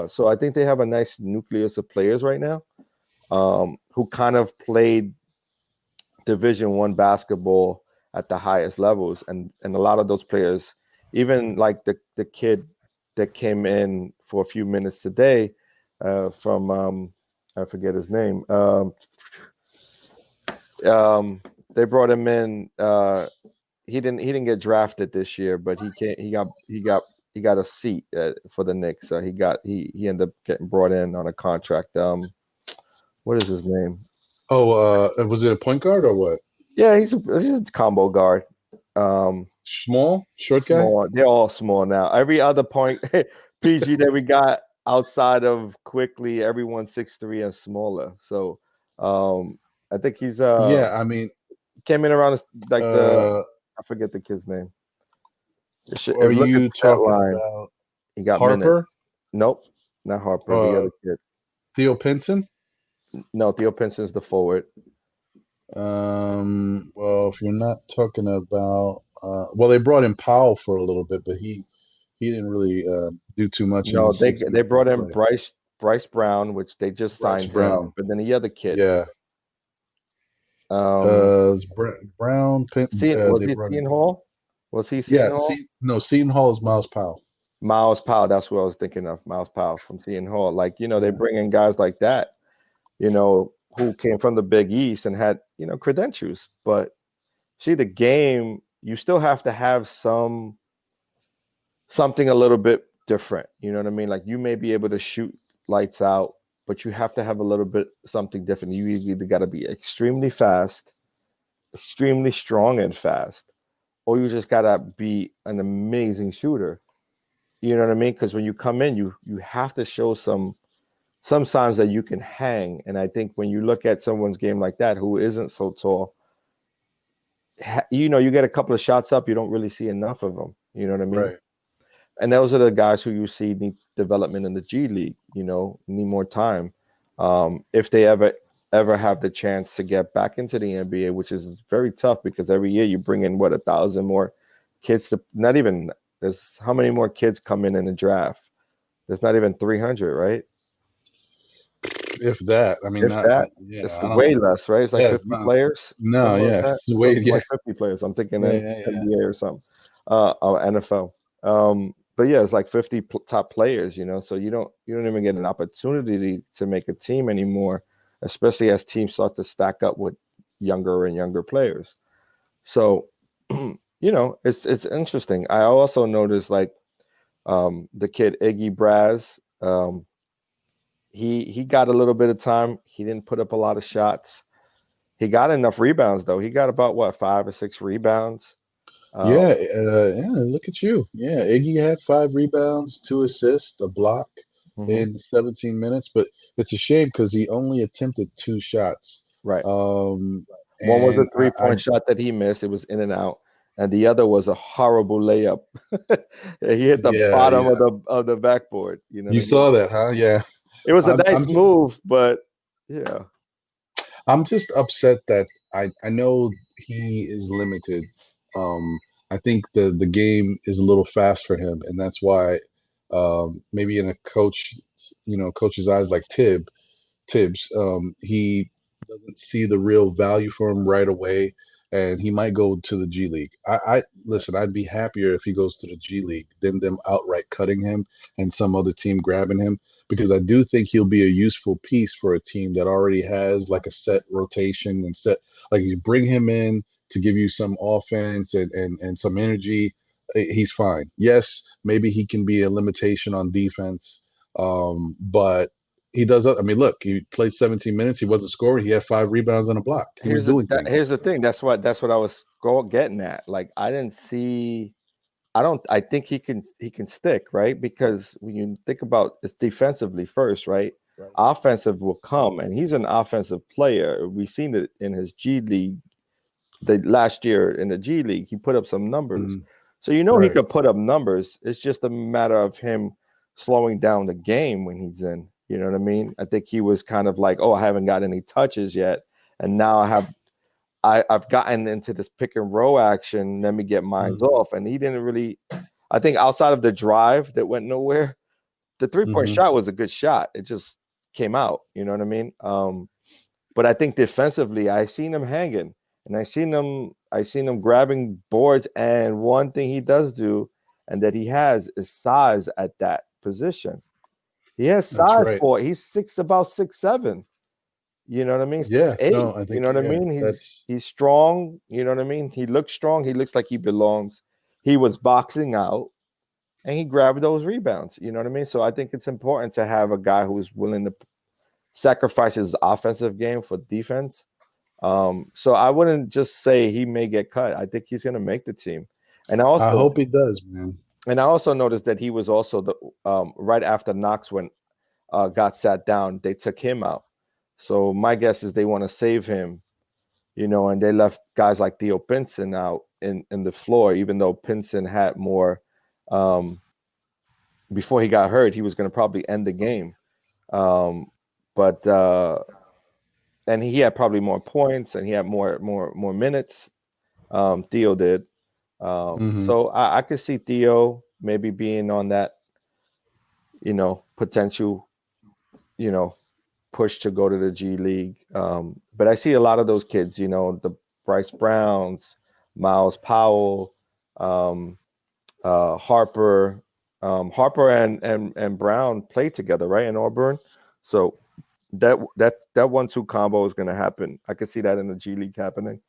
So I think they have a nice nucleus of players right now, who kind of played Division 1 basketball at the highest levels, and a lot of those players, even like the kid that came in for a few minutes today, from I forget his name. They brought him in. He didn't get drafted this year, but he got a seat for the Knicks. He ended up getting brought in on a contract. What is his name? Oh, was it a point guard or what? Yeah, he's a combo guard. Small, short guy? Small. They're all small now. Every other point PG that we got outside of Quickly, everyone's 6'3" and smaller. So I think he's Yeah, I mean, came in around like uh, I forget the kid's name. are Look at you the stat talking line. about He got minutes. Harper? Nope. not Harper, the Uh, other kid. Theo Pinson. No, Theo Pinson's the forward. Well, if you're not talking about, well, they brought in Powell for a little bit, but he didn't really do too much in No, the they 6 minutes he brought in played. Bryce Brown, which they just Bryce signed him, Brown, but then the other kid, yeah. um, It's Brown. Was They he brought in. Seton Hall? Was he Seton Yeah, Hall? no, Seton Hall is Miles Powell. Miles Powell, that's what I was thinking of. Miles Powell from Seton Hall. Like, they Yeah, bring in guys like that, who came from the Big East and had, credentials. But see, the game, you still have to have something a little bit different. You know what I mean? Like, you may be able to shoot lights out, but you have to have a little bit something different. You either got to be extremely fast, extremely strong and fast, or you just got to be an amazing shooter. You know what I mean? Because when you come in, you have to show some signs that you can hang. And I think when you look at someone's game like that, who isn't so tall, you get a couple of shots up, you don't really see enough of them. You know what I mean? right. And those are the guys who you see need development in the G League. Need more time. If they ever have the chance to get back into the NBA, which is very tough because every year you bring in 1,000 more kids to not even. There's how many more kids come in the draft? There's not even 300, right? If that, I mean, If not, that, yeah, it's I don't, way less, right? It's like yeah, 50 no, players, no, something like yeah, that. it's way, Something yeah, like 50 players. I'm thinking yeah, yeah, yeah, NBA or something, or NFL. But yeah, it's like 50 top players, so you don't even get an opportunity to make a team anymore, especially as teams start to stack up with younger and younger players. So, it's interesting. I also noticed like the kid Iggy Braz. He got a little bit of time. He didn't put up a lot of shots. He got enough rebounds though. He got about what 5 or 6 rebounds. yeah, Um, yeah. Look at you, yeah. Iggy had 5 rebounds, 2 assists, a block mhm, in 17 minutes, but it's a shame because he only attempted 2 shots. right. Um, One was a and I three-point shot that he missed. It was in and out, and the other was a horrible layup. He hit the yeah, bottom of yeah. the backboard. You know You what I mean? saw that, huh? Yeah. It was a I'm nice just move, but yeah. I'm just upset that I know he is limited. I think the game is a little fast for him, and that's why maybe in a coach's eyes like Tibbs, he doesn't see the real value for him right away, and he might go to the G League. I listen. I'd be happier if he goes to the G League than them outright cutting him and some other team grabbing him, because I do think he'll be a useful piece for a team that already has like a set rotation and set. Like you bring him in to give you some offense and some energy. He's fine. Yes, maybe he can be a limitation on defense, but he does. I mean, look, he played 17 minutes. He wasn't scoring. He had 5 rebounds and a block. He was doing Here's things. the thing. That's what I was getting at. Like I didn't see. I think he can stick, right? Because when you think about it's defensively first, right? Offensive will come, and he's an offensive player. We've seen it in his G League the last year in the G League. He put up some numbers. Mhm. So he Right. could put up numbers. It's just a matter of him slowing down the game when he's in. You know what I mean? I think he was kind of like, oh, I haven't got any touches yet. And now I've gotten into this pick and roll action. Let me get mines Mhm. off. And he didn't really, I think outside of the drive that went nowhere, the 3-point Mhm. shot was a good shot. It just came out. You know what I mean? But I think defensively, I seen him hanging and I seen him grabbing boards. And one thing he does do, and that he has is size at that position. He has That's size right. for it. He's about 6'7". You know what I mean? Yeah. 6'8". No, I You think know what I yeah. mean? He's That's he's strong. You know what I mean? He looks strong. He looks like he belongs. He was boxing out and he grabbed those rebounds. You know what I mean? So I think it's important to have a guy who's willing to sacrifice his offensive game for defense. So I wouldn't just say he may get cut. I think he's going to make the team. And I I also hope he does, man. and I also noticed that he was also the right after Knox when got sat down, they took him out. So my guess is they want to save him, and they left guys like Theo Pinson out in the floor, even though Pinson had more, um, before he got hurt, he was going to probably end the game. But and he had probably more points and he had more minutes. Theo did. So I could see Theo maybe being on that, potential, push to go to the G League. But I see a lot of those kids, the Bryce Browns, Miles Powell, Harper. Harper and Brown played together, right, in Auburn. So that 1-2 combo is going to happen. I could see that in the G League happening.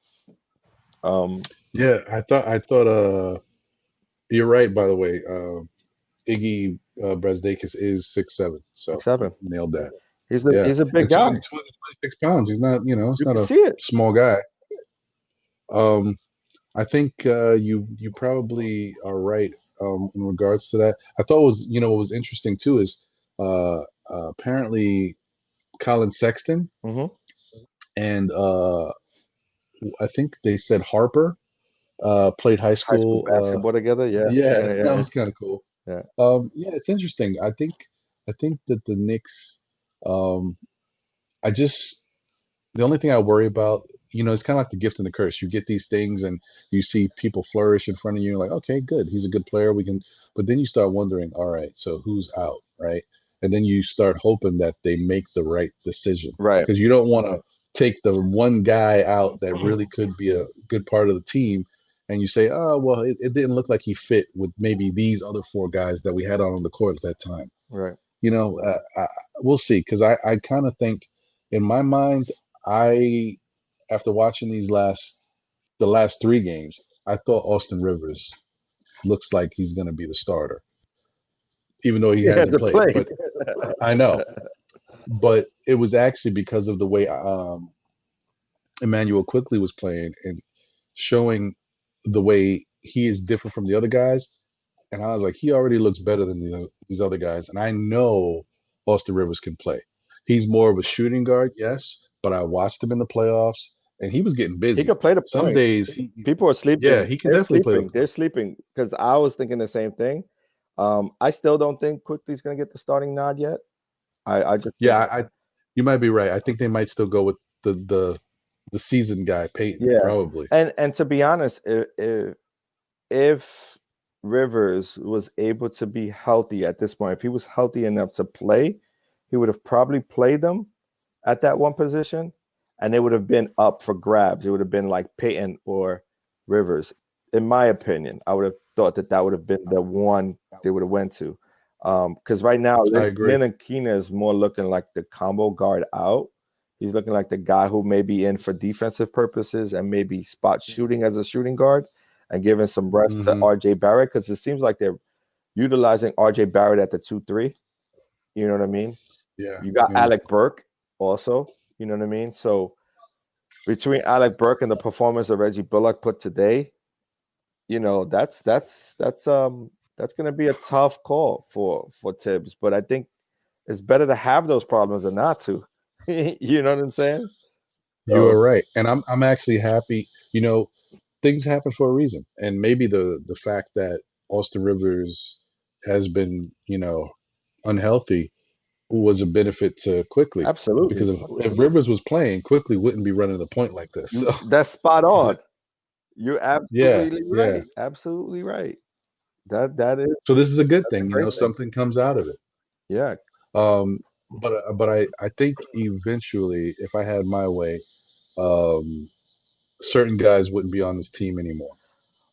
Yeah, I thought you're right, by the way. Iggy Brazdakis is 6'7", so 6'7". nailed that. He's Yeah, a big and guy. 26 pounds. He's not, it's You not can a see it. small guy. I think you probably are right in regards to that. I thought what was interesting too is apparently Colin Sexton Mm-hmm. and I think they said Harper played high High school school. basketball together. Yeah. Yeah, Yeah. that Yeah. was kind of cool. Yeah. Yeah, it's interesting. I think that the Knicks. Um, I just the only thing I worry about, it's kind of like the gift and the curse. You get these things and you see people flourish in front of you. You're like, okay, good. He's a good player. We can, but then you start wondering, all right, so who's out, right? And then you start hoping that they make the right decision Right. because you don't want to take the one guy out that really could be a good part of the team. And you say, oh, well, it didn't look like he fit with maybe these other four guys that we had on the court at that time. Right. We'll see. Because I kind of think in my mind, after watching the last three games, I thought Austin Rivers looks like he's going to be the starter, even though he He hasn't hasn't played. played. But I know, but it was actually because of the way Emmanuel Quickly was playing and showing the way he is different from the other guys. And I was like, he already looks better than these other guys. And I know Austin Rivers can play. He's more of a shooting guard, yes, but I watched him in the playoffs and he was getting He busy. could play the Some point. days, People are yeah, sleeping. he can They're definitely play the sleeping. point. They're sleeping because I was thinking the same thing. I still don't think Quickly's going to get the starting nod yet. I just think, Yeah, you might be right. I think they might still go with the seasoned guy, Peyton, yeah. probably. And to be honest, if Rivers was able to be healthy at this point, if he was healthy enough to play, he would have probably played them at that one position, and it would have been up for grabs. It would have been like Peyton or Rivers. In my opinion, I would have thought that would have been the one they would have went to. Because right now, I agree. Ntilikina is more looking like the combo guard out. He's looking like the guy who may be in for defensive purposes and maybe spot shooting as a shooting guard and giving some rest to RJ Barrett, because it seems like they're utilizing RJ Barrett at the 2-3. You know what I mean? Yeah. You got Yeah. Alec Burke also. You know what I mean? So between Alec Burke and the performance of Reggie Bullock put today, that's going to be a tough call for Tibbs. But I think it's better to have those problems than not to. You know what I'm saying? You are right. And I'm actually happy. Things happen for a reason. And maybe the fact that Austin Rivers has been, unhealthy was a benefit to Quickly. Absolutely. Because if Rivers was playing, Quickly wouldn't be running the point like this. So That's spot on. You're yeah, absolutely yeah. right. Absolutely right. That is So this is a good that's a thing, great thing. something comes out of it. Yeah. But I think eventually, if I had my way, um, certain guys wouldn't be on this team anymore.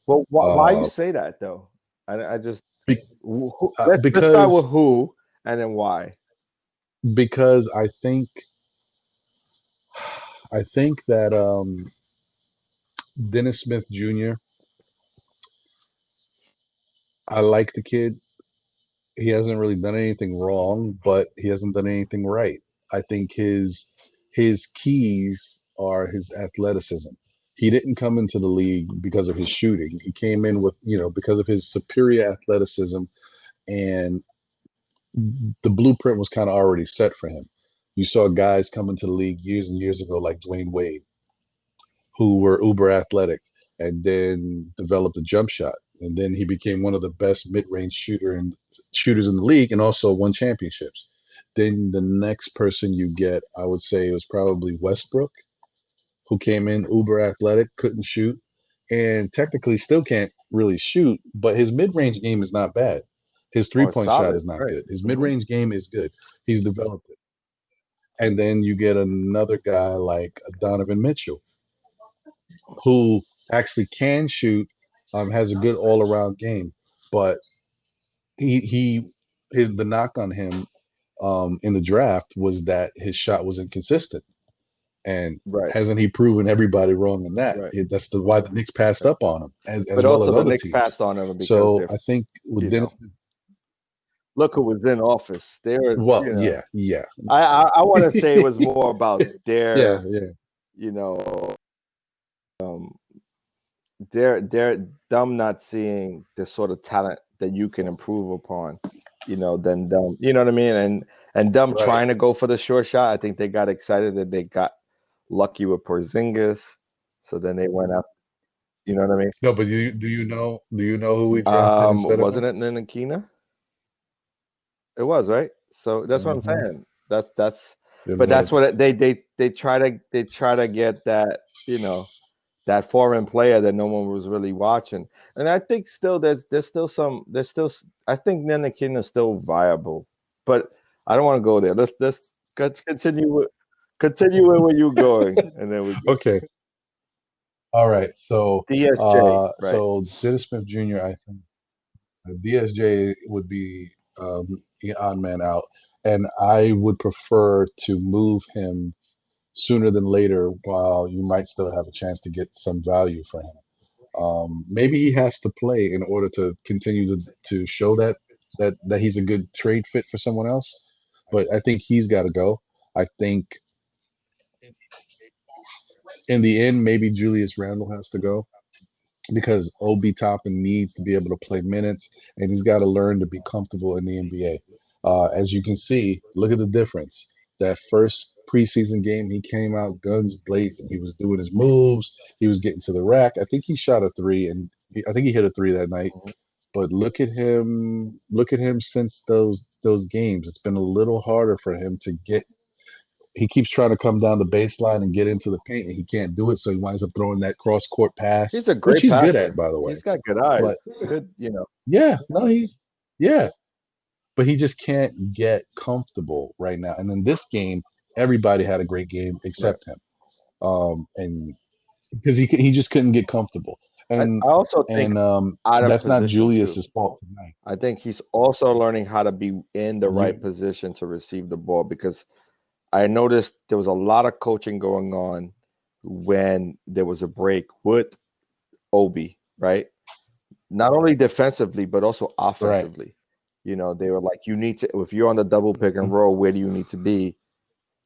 Well, why you say that though? I just Be, let's start with because who and then why. because I think that Dennis Smith Jr. I like the kid. He hasn't really done anything wrong, but he hasn't done anything right. I think his keys are his athleticism. He didn't come into the league because of his shooting. He came in with, because of his superior athleticism, and the blueprint was kind of already set for him. You saw guys come into the league years and years ago like Dwayne Wade, who were uber athletic and then developed a jump shot. and then he became one of the best mid-range shooters in the league, and also won championships. Then the next person you get, I would say, was probably Westbrook, who came in uber athletic, couldn't shoot, and technically still can't really shoot, but his mid-range game is not bad. His Oh, it's three-point shot solid, is not right? good. His Hmm. mid-range game is good. He's developed it. And then you get another guy like Donovan Mitchell, who actually can shoot, has a good all-around game, but he his the knock on him in the draft was that his shot was inconsistent, and Right, hasn't he proven everybody wrong in that? right. That's the why the Knicks passed Right. up on him, as But well as also the other Knicks teams. passed on him because So they're, I think with you Dennis, know, look who was in office. They were, well, yeah, yeah, I want to say it was more about yeah, their, yeah, you know, um, they're them not seeing the sort of talent that you can improve upon, than them. You know what I mean? And them right. trying to go for the short shot. I think they got excited that they got lucky with Porzingis, so then they went up. You know what I mean? No, but do you know who we drafted instead of him? Wasn't it Nina? It was, right? So that's what I'm Hmm. saying. That's It but that's was. what they try to get that, that foreign player that no one was really watching. And I think still I think Nanakin is still viable. But I don't want to go there. Let's continue where you're going, and then we go. Okay. All right. So, DSJ, right. Dennis Smith Jr., I think DSJ would be the odd man out, and I would prefer to move him sooner than later, while you might still have a chance to get some value for him. Maybe he has to play in order to continue to show that he's a good trade fit for someone else. But I think he's got to go. I think in the end, maybe Julius Randle has to go, because Obi Toppin needs to be able to play minutes, and he's got to learn to be comfortable in the NBA. As you can see, look at the difference. That first preseason game, he came out guns blazing. He was doing his moves. He was getting to the rack. I think he shot a three, and I think he hit a three that night. Mhm. But look at him. Look at him since those games. It's been a little harder for him to get. He keeps trying to come down the baseline and get into the paint, and he can't do it. So he winds up throwing that cross court pass, He's a which great he's good at, passer. by the way. He's got good eyes. But Good. yeah, no, yeah, but he just can't get comfortable right now. And in this game, everybody had a great game Right. except him, and because he just couldn't get comfortable, I and also think and out of that's not position too. Julius's fault tonight. I think he's also learning how to be in the right You position to receive the ball, because I noticed there was a lot of coaching going on when there was a break with Obi, right? Not only defensively, but also right? offensively. They were like, you need to, if you're on the double pick and roll, where do you need to be?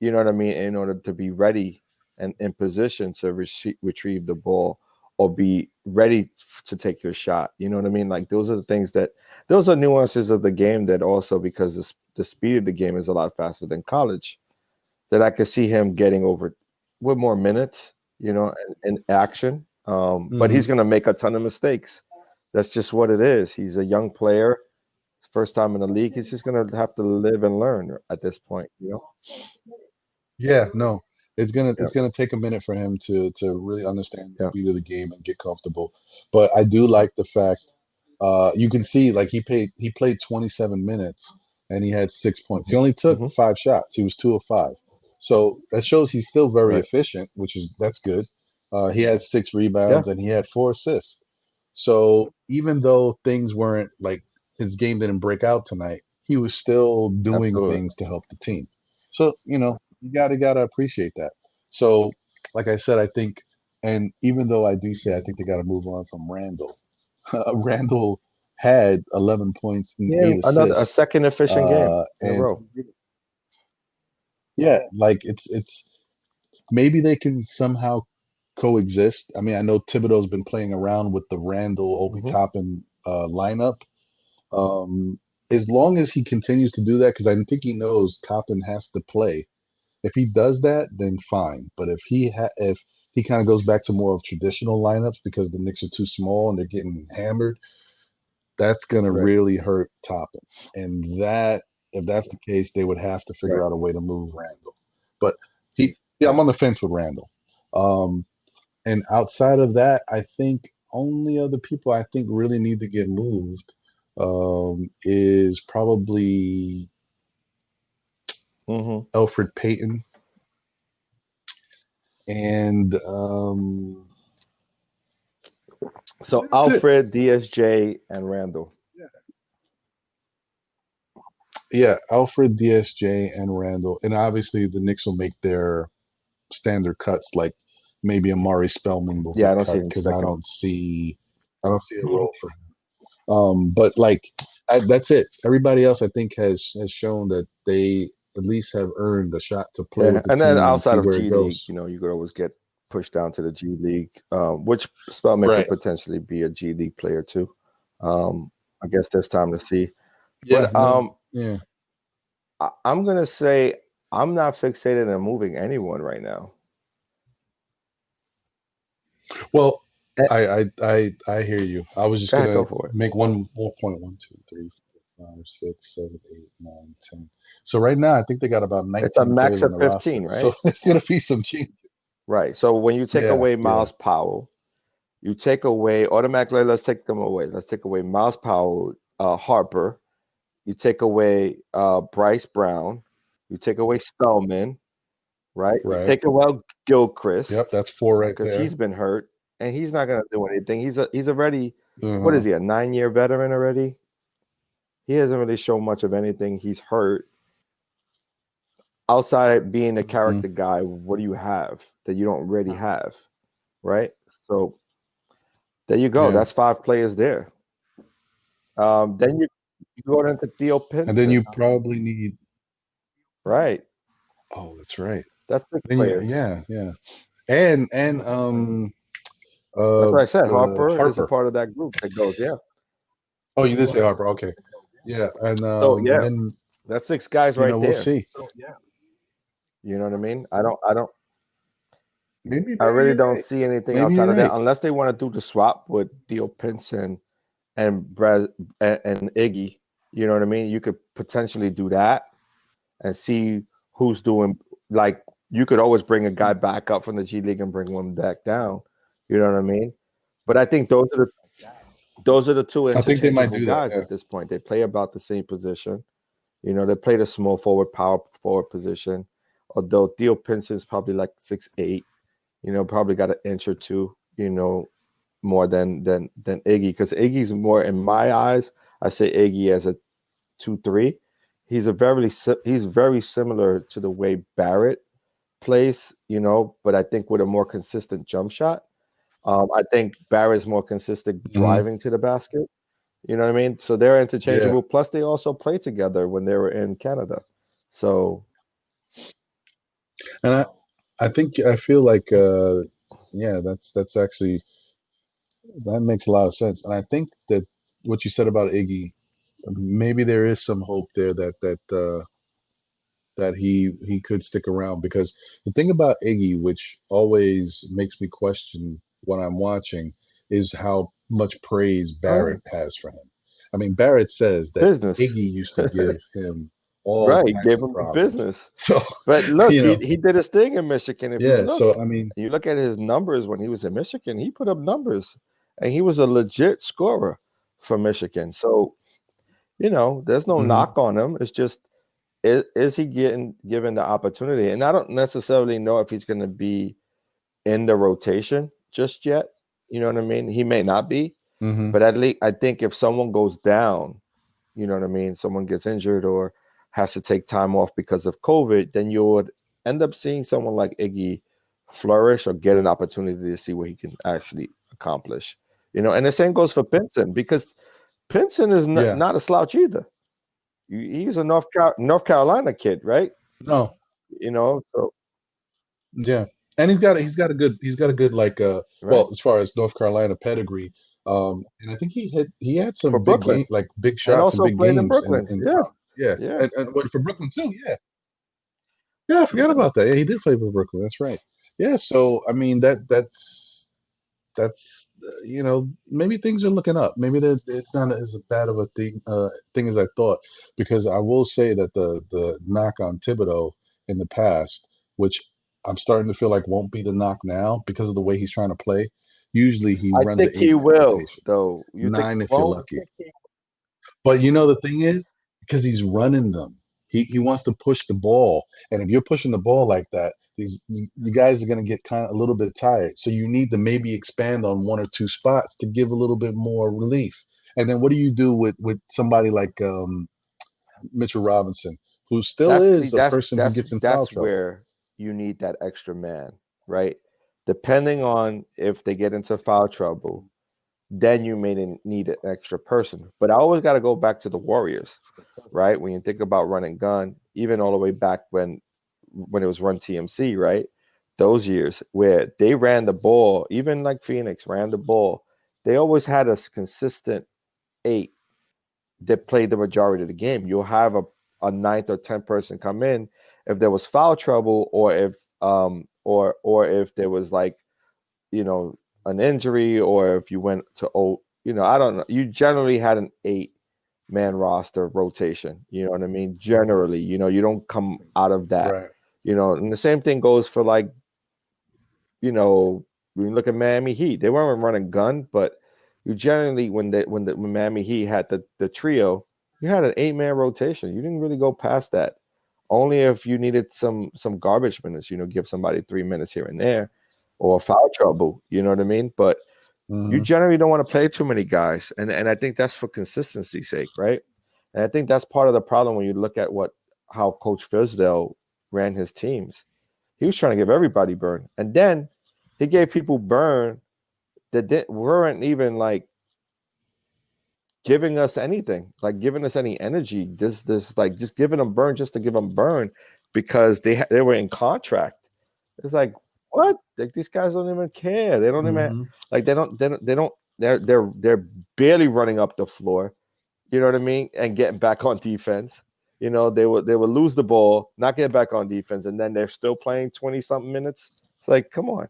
You know what I mean? In order to be ready and in position to retrieve the ball, or be ready to take your shot. You know what I mean? Like, those are nuances of the game that also, because the speed of the game is a lot faster than college, that I could see him getting over with more minutes, in action. But Hmm. he's going to make a ton of mistakes. That's just what it is. He's a young player, first time in the league. He's just going to have to live and learn at this point. Yeah, no, it's gonna Yeah, it's gonna take a minute for him to really understand the yeah. speed of the game and get comfortable. But I do like the fact, you can see, like, he played 27 minutes and he had 6 points. He Hmm. only took Hmm. 5 shots. He was 2 of 5. So that shows he's still very Right. efficient, that's good. He had six Yeah, rebounds and he had 4 assists. So even though things weren't like, his game didn't break out tonight, he was still doing absolutely. things to help the team. So, you gotta appreciate that. So, like I said, I think, and even though I do say I think they got to move on from Randall, Randall had 11 points and Yeah, eight another a assists. second efficient game in a And row. yeah, like, it's maybe they can somehow coexist. I mean, I know Thibodeau's been playing around with the Randall Obi Hmm. Toppin lineup. Um, as long as he continues to do that, because I think he knows Toppin has to play. If he does that, then fine. But if he kind of goes back to more of traditional lineups because the Knicks are too small and they're getting hammered, that's going to Right. really hurt Toppin. And that, if that's the case, they would have to figure Right. out a way to move Randall. But yeah, I'm on the fence with Randall. And outside of that, I think only other people I think really need to get moved is probably Mm-hmm. Elfrid Payton and So that's it. Alfred, DSJ, and Randall. Yeah, Alfred, DSJ, and Randall, and obviously the Knicks will make their standard cuts, like maybe Amari Spellman will Yeah, I get don't see cut him because I sticking. don't see a role for him. But like that's it. Everybody else I think has shown that they at least have earned a shot to play Yeah, with the and then team and outside see of where it G League, goes. you could always get pushed down to the G League, which Spellman Right. could potentially be a G League player too. I guess there's time to see. Yeah. But No. Yeah. I'm gonna say I'm not fixated on moving anyone right now. Well, Eh, I hear you. I was just Go ahead, gonna go for it. make one more point. 1, 2, 3, 4, 5, 6, 7, 8, 9, 10. So right now, I think they got about It's a 19 max players on of the roster. 15, So right? it's gonna be some change. Right. So when you take Yeah. away Yeah. Miles Powell, you take away automatically. Let's take them away. Let's take away Miles Powell, Harper. You take away Bryce Brown. You take away Spellman, right? You Right. take away Yep. Gilchrist That's 4 right because there. he's been hurt and he's not going to do anything. He's already what is Uh-huh. he, a 9-year veteran already? He hasn't really shown much of anything. He's hurt. Outside of being a Mhm. character guy, what do you have that you don't already have, right? So there you go. Yeah. That's 5 players there. Then you go into Theo And then Pinson, you probably need. right? Oh, that's right. That's 6 Then you, players. yeah, yeah. And That's what I said. Harper is a Harper. part of that group that goes, yeah. Oh, you did say Harper. Okay. Yeah, So and yeah, then that's 6 guys right we'll there. see. You know what I mean? Maybe I really you're don't right. see anything Maybe outside you're of that right. unless they want to do the swap with Theo Pinson and Brad and Iggy. You know what I mean? You could potentially do that and see who's doing. Like you could always bring a guy back up from the G League and bring one back down. You know what I mean? But I think those are the 2 I think they might interchangeable do that. guys Yeah. at this point. They play about the same position. You know, they play the small forward, power forward position. Although Theo Pinson's probably like 6'8", probably got an inch or two, more than Iggy. Because Iggy's more, in my eyes, I say Iggy as a 2-3. He's very similar to the way Barrett plays, but I think with a more consistent jump shot. I think Barrett's more consistent Hmm. driving to the basket. You know what I mean? So they're Yeah. interchangeable. Plus, they also play together when they were in Canada. So And I feel like yeah, that's actually that makes a lot of sense. And I think that what you said about Iggy, maybe there is some hope there that he could stick around because the thing about Iggy, which always makes me question what I'm watching, is how much praise oh, Barrett has for him. I mean, Barrett says that business. Iggy used to give him all Right, kinds gave of him the problems. business. So, But look, you know, he did his thing in Michigan. If you yeah. look, So I mean, and you look at his numbers when he was in Michigan, he put up numbers, and he was a legit scorer for Michigan. So there's no mhm, knock on him. It's just is he getting given the opportunity? And I don't necessarily know if he's going to be in the rotation just yet. You know what I mean? He may not be, mhm. but at least I think if someone goes down, you know what I mean, someone gets injured or has to take time off because of COVID, then you would end up seeing someone like Iggy flourish or get an opportunity to see what he can actually accomplish. And the same goes for Pinson because Pinson is Yeah. not a slouch either. He's a North Carolina kid, right? No. So Yeah. And he's got a good like right well, as far as North Carolina pedigree, and I think he had for some Brooklyn big and shots and also big played in games Brooklyn. in Yeah, college. Yeah. yeah. And what for Brooklyn too. Yeah. Yeah, I forgot about that. Yeah, he did play for Brooklyn. That's right. Yeah, so I mean that's that's maybe things are looking up. Maybe that it's not as bad of a thing as I thought. Because I will say that the knock on Thibodeau in the past, which I'm starting to feel like won't be the knock now because of the way he's trying to play. Usually he I runs an think he 8-man will, rotation, though. You think he nine if you're won't? lucky. But the thing is, because he's running them, he wants to push the ball, and if you're pushing the ball like that, you guys are going to get kind of a little bit tired. So you need to maybe expand on one or two spots to give a little bit more relief. And then what do you do with somebody like Mitchell Robinson, who still That's see, is a person who gets in foul that's trouble? where you need that extra man, right? Depending on if they get into foul trouble, then you may need an extra person. But I always got to go back to the Warriors, right? When you think about run and gun, even all the way back when it was Run TMC, right? Those years where they ran the ball, even like Phoenix ran the ball, they always had a consistent 8 that played the majority of the game. You'll have a ninth or 10th person come in if there was foul trouble, or if there was like, you know, an injury, or if you went to I don't know. You generally had an 8-man roster rotation. You know what I mean? Generally, you don't come out of that. Right. And the same thing goes for like, when you look at Miami Heat, they weren't running gun, but you generally when Miami Heat had the trio, you had an 8-man rotation. You didn't really go past that. Only if you needed some garbage minutes, give somebody 3 minutes here and there, or foul trouble. You know what I mean? But you Hmm. generally don't want to play too many guys, and I think that's for consistency's sake, right? And I think that's part of the problem when you look at how Coach Fizdale ran his teams. He was trying to give everybody burn, and then he gave people burn that weren't even like giving us anything, like giving us any energy. This like just giving them burn just to give them burn because they were in contract. It's like, what? Like, these guys don't even care. They don't even Hmm. like they don't they're barely running up the floor. You know what I mean? And getting back on defense. They would lose the ball, not get back on defense, and then they're still playing 20 something minutes. It's like, come on.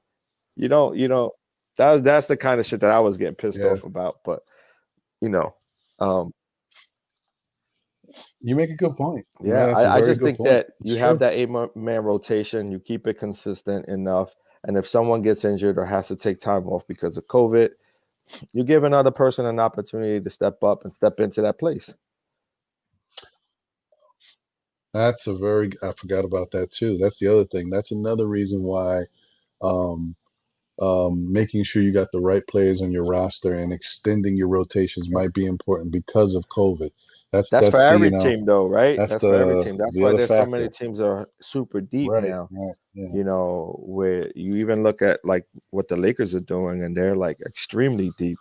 That's the kind of shit that I was getting pissed Yeah, off about. But you know, um, you make a good point. yeah, That's a I very just good think point. that It's you have true. that 8-man rotation, you keep it consistent enough, and if someone gets injured or has to take time off because of COVID, you give another person an opportunity to step up and step into that place. I forgot about that too. That's the other thing. That's another reason why um, making sure you got the right players on your roster and extending your rotations might be important because of COVID. That's That's for that's the every team, though, right? that's That's for every the team. That's the why other there's so many factor. teams that are super deep Right, now. right, yeah. Where you even look at like what the Lakers are doing, and they're like extremely deep.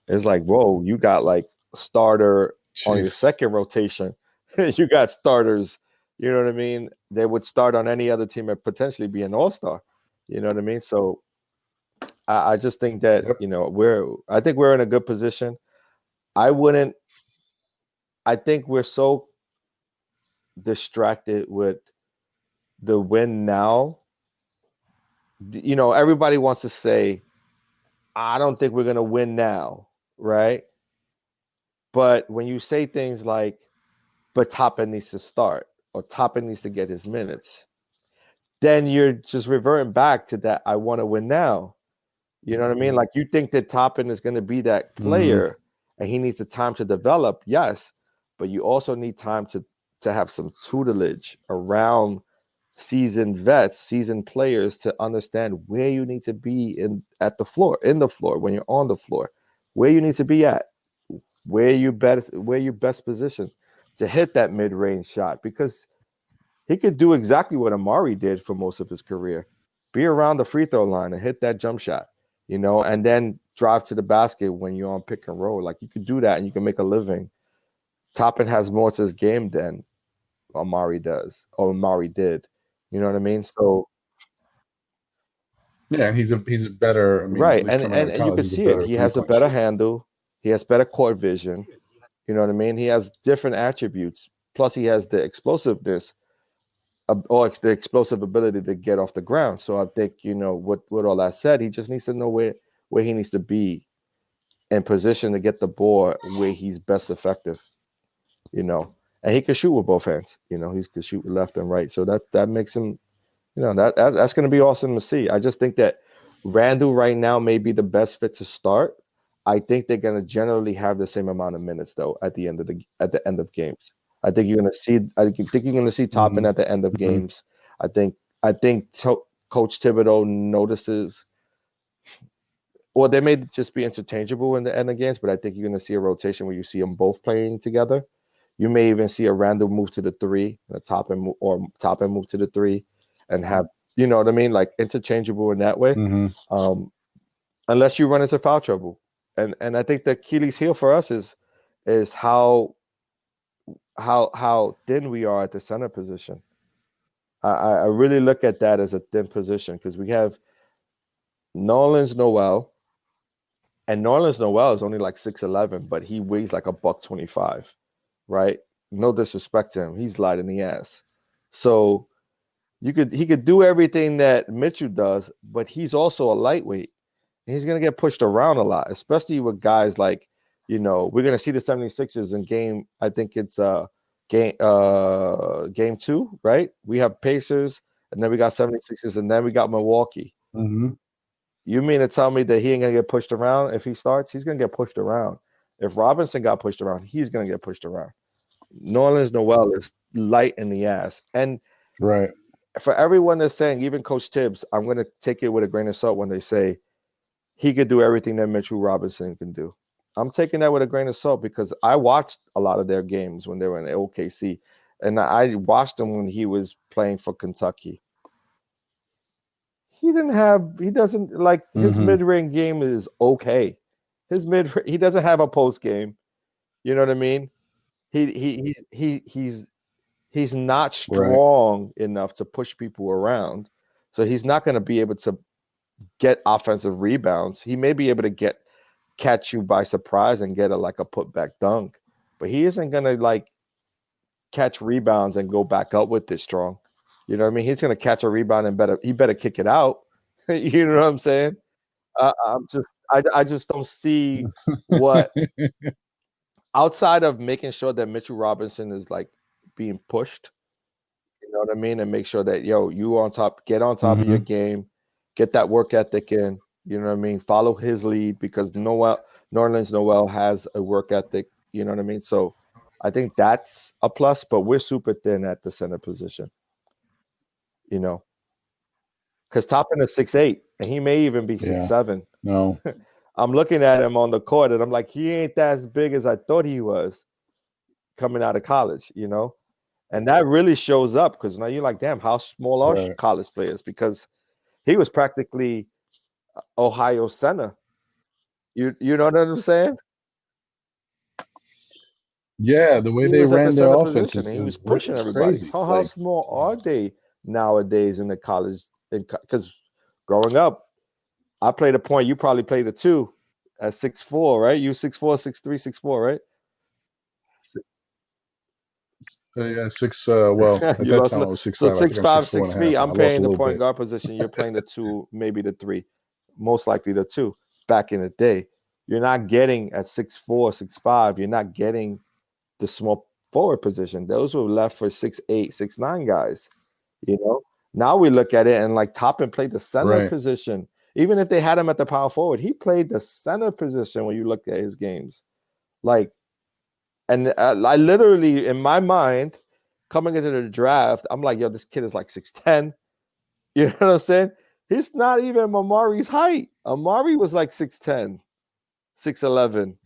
It's like, whoa, you got like starter on your Jeez. second rotation. You got starters. You know what I mean? They would start on any other team and potentially be an all-star. You know what I mean? So I just think that, Yep. I think we're in a good position. I wouldn't, I think we're so distracted with the win now. Everybody wants to say, I don't think we're going to win now, right? But when you say things like, but Toppin needs to start, or Toppin needs to get his minutes, then you're just reverting back to that I want to win now. You know what I mean? Like, you think that Toppin is going to be that Hmm. player and he needs the time to develop, yes, but you also need time to have some tutelage around seasoned vets, seasoned players to understand where you need to be in the floor, when you're on the floor, where you need to be at, where you best positioned to hit that mid-range shot, because he could do exactly what Amari did for most of his career. Be around the free throw line and hit that jump shot, and then drive to the basket when you're on pick and roll. Like, you could do that and you can make a living. Toppin has more to his game than Amari does, or Amari did. You know what I mean? So, Yeah, and he's a better. I mean, at right, least and coming out and, of and you college, can he's a see it. better He three has a point better shooter. handle. He has better court vision. You know what I mean? He has different attributes. Plus, he has the explosiveness, or the explosive ability to get off the ground. So I think, with all that said, he just needs to know where he needs to be in position to get the ball where he's best effective, and he can shoot with both hands. He can shoot with left and right. So that makes him, that's going to be awesome to see. I just think that Randle right now may be the best fit to start. I think they're going to generally have the same amount of minutes though at the end of games. I think you're going to see. I think you're going to see Toppin at the end of games. I think Coach Thibodeau notices. Well, they may just be interchangeable in the end of games, but I think you're going to see a rotation where you see them both playing together. You may even see a Randle move to the 3, and a Toppin move to the 3, and have, you know what I mean, like interchangeable in that way. Unless you run into foul trouble, and I think the Achilles heel for us is how thin we are at the center position. I really look at that as a thin position because we have Nerlens Noel. And Nerlens Noel is only like 6'11", but he weighs like $125, right? No disrespect to him. He's light in the ass. So he could do everything that Mitchell does, but he's also a lightweight. And he's going to get pushed around a lot, especially with guys like, we're going to see the 76ers in game, I think it's game 2, right? We have Pacers, and then we got 76ers, and then we got Milwaukee. You mean to tell me that he ain't going to get pushed around if he starts? He's going to get pushed around. If Robinson got pushed around, he's going to get pushed around. Nerlens Noel is light in the ass. And for everyone that's saying, even Coach Tibbs, I'm going to take it with a grain of salt when they say he could do everything that Mitchell Robinson can do. I'm taking that with a grain of salt because I watched a lot of their games when they were in OKC. And I watched him when he was playing for Kentucky. He doesn't like his mid-range game is okay. He doesn't have a post game. You know what I mean? He's not strong enough to push people around. So he's not going to be able to get offensive rebounds. He may be able to catch you by surprise and get a putback dunk, but he isn't going to catch rebounds and go back up with it strong. You know what I mean? He's going to catch a rebound and he better kick it out. You know what I'm saying? I just don't see what outside of making sure that Mitchell Robinson is being pushed. You know what I mean? And make sure that you on top, get on top of your game, get that work ethic in. You know what I mean? Follow his lead because Nerlens Noel has a work ethic. You know what I mean? So I think that's a plus, but we're super thin at the center position. Because Toppin is 6'8", and he may even be 6'7". No. I'm looking at him on the court, and I'm like, he ain't that as big as I thought he was coming out of college, And that really shows up because now you're like, damn, how small are college players? Because he was practically Ohio center. You know what I'm saying? Yeah, the way they ran their offense is he was pushing everybody. crazy. How small are they nowadays in the college? Because growing up, I played a point. You probably played a 2 at 6'4", right? You 6'4", 6'3", 6'4", right? Yeah, 6. Well, at that time I was 6'5". So 6'5", 6 feet. I'm playing the point guard guard position. You're playing the 2, maybe the 3, most likely the 2. Back in the day, you're not getting at 6'4", 6'5". You're not getting the small forward position. Those were left for 6'8", 6'9" guys. Now we look at it and Toppin played the center position. Even if they had him at the power forward, he played the center position when you look at his games. And I literally, in my mind, coming into the draft, I'm like, yo, this kid is 6'10". You know what I'm saying? He's not even Amari's height. Amari was 6'10", 6'11".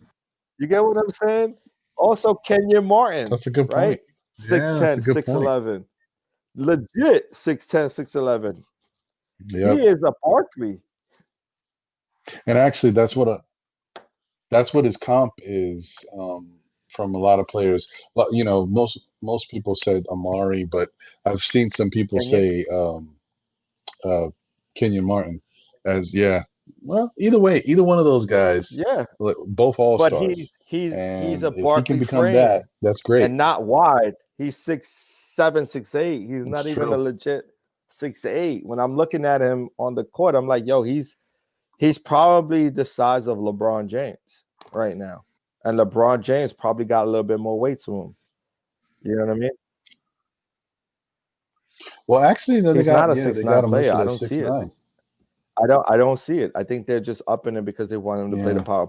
You get what I'm saying? Also, Kenyon Martin. That's a good right? point. 6'10", 6'11". Legit 6'10", 6'11". Yep. He is a Barkley. And actually, that's what his comp is from a lot of players. Most people said Amari, but I've seen some people say Kenyon Martin as Well, either way, either one of those guys, both all-stars. But he's a if he can Barkley become frame, that, that's great. and not wide. He's 6'7", 6'8". He's not It's even true. a legit 6'8". When I'm looking at him on the court, I'm like, yo, he's he's probably the size of LeBron James right now. And LeBron James probably got a little bit more weight to him. You know what I mean? Well, actually, no, He's not a they got 6'9" him player. listed I as don't see it. 6'9". I don't see it. I think they're just upping it because they want him to play the Yeah.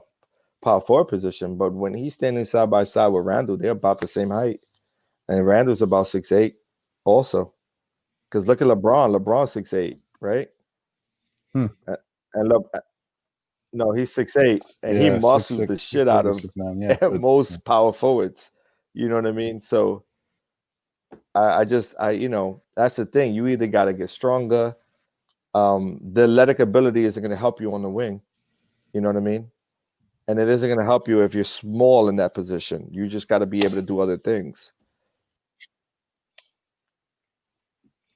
power forward position. But when he's standing side by side with Randall, they're about the same height. And Randall's about 6'8" also. Because look at LeBron. LeBron's 6'8", right? Hmm. And no, he's 6'8", and he Yeah, muscles 6'6", the shit 6'8" out or of 6'9". Yeah, but yeah. most power forwards. You know what I mean? So that's the thing. You either got to get stronger. The athletic ability isn't going to help you on the wing. You know what I mean? And it isn't going to help you if you're small in that position. You just got to be able to do other things.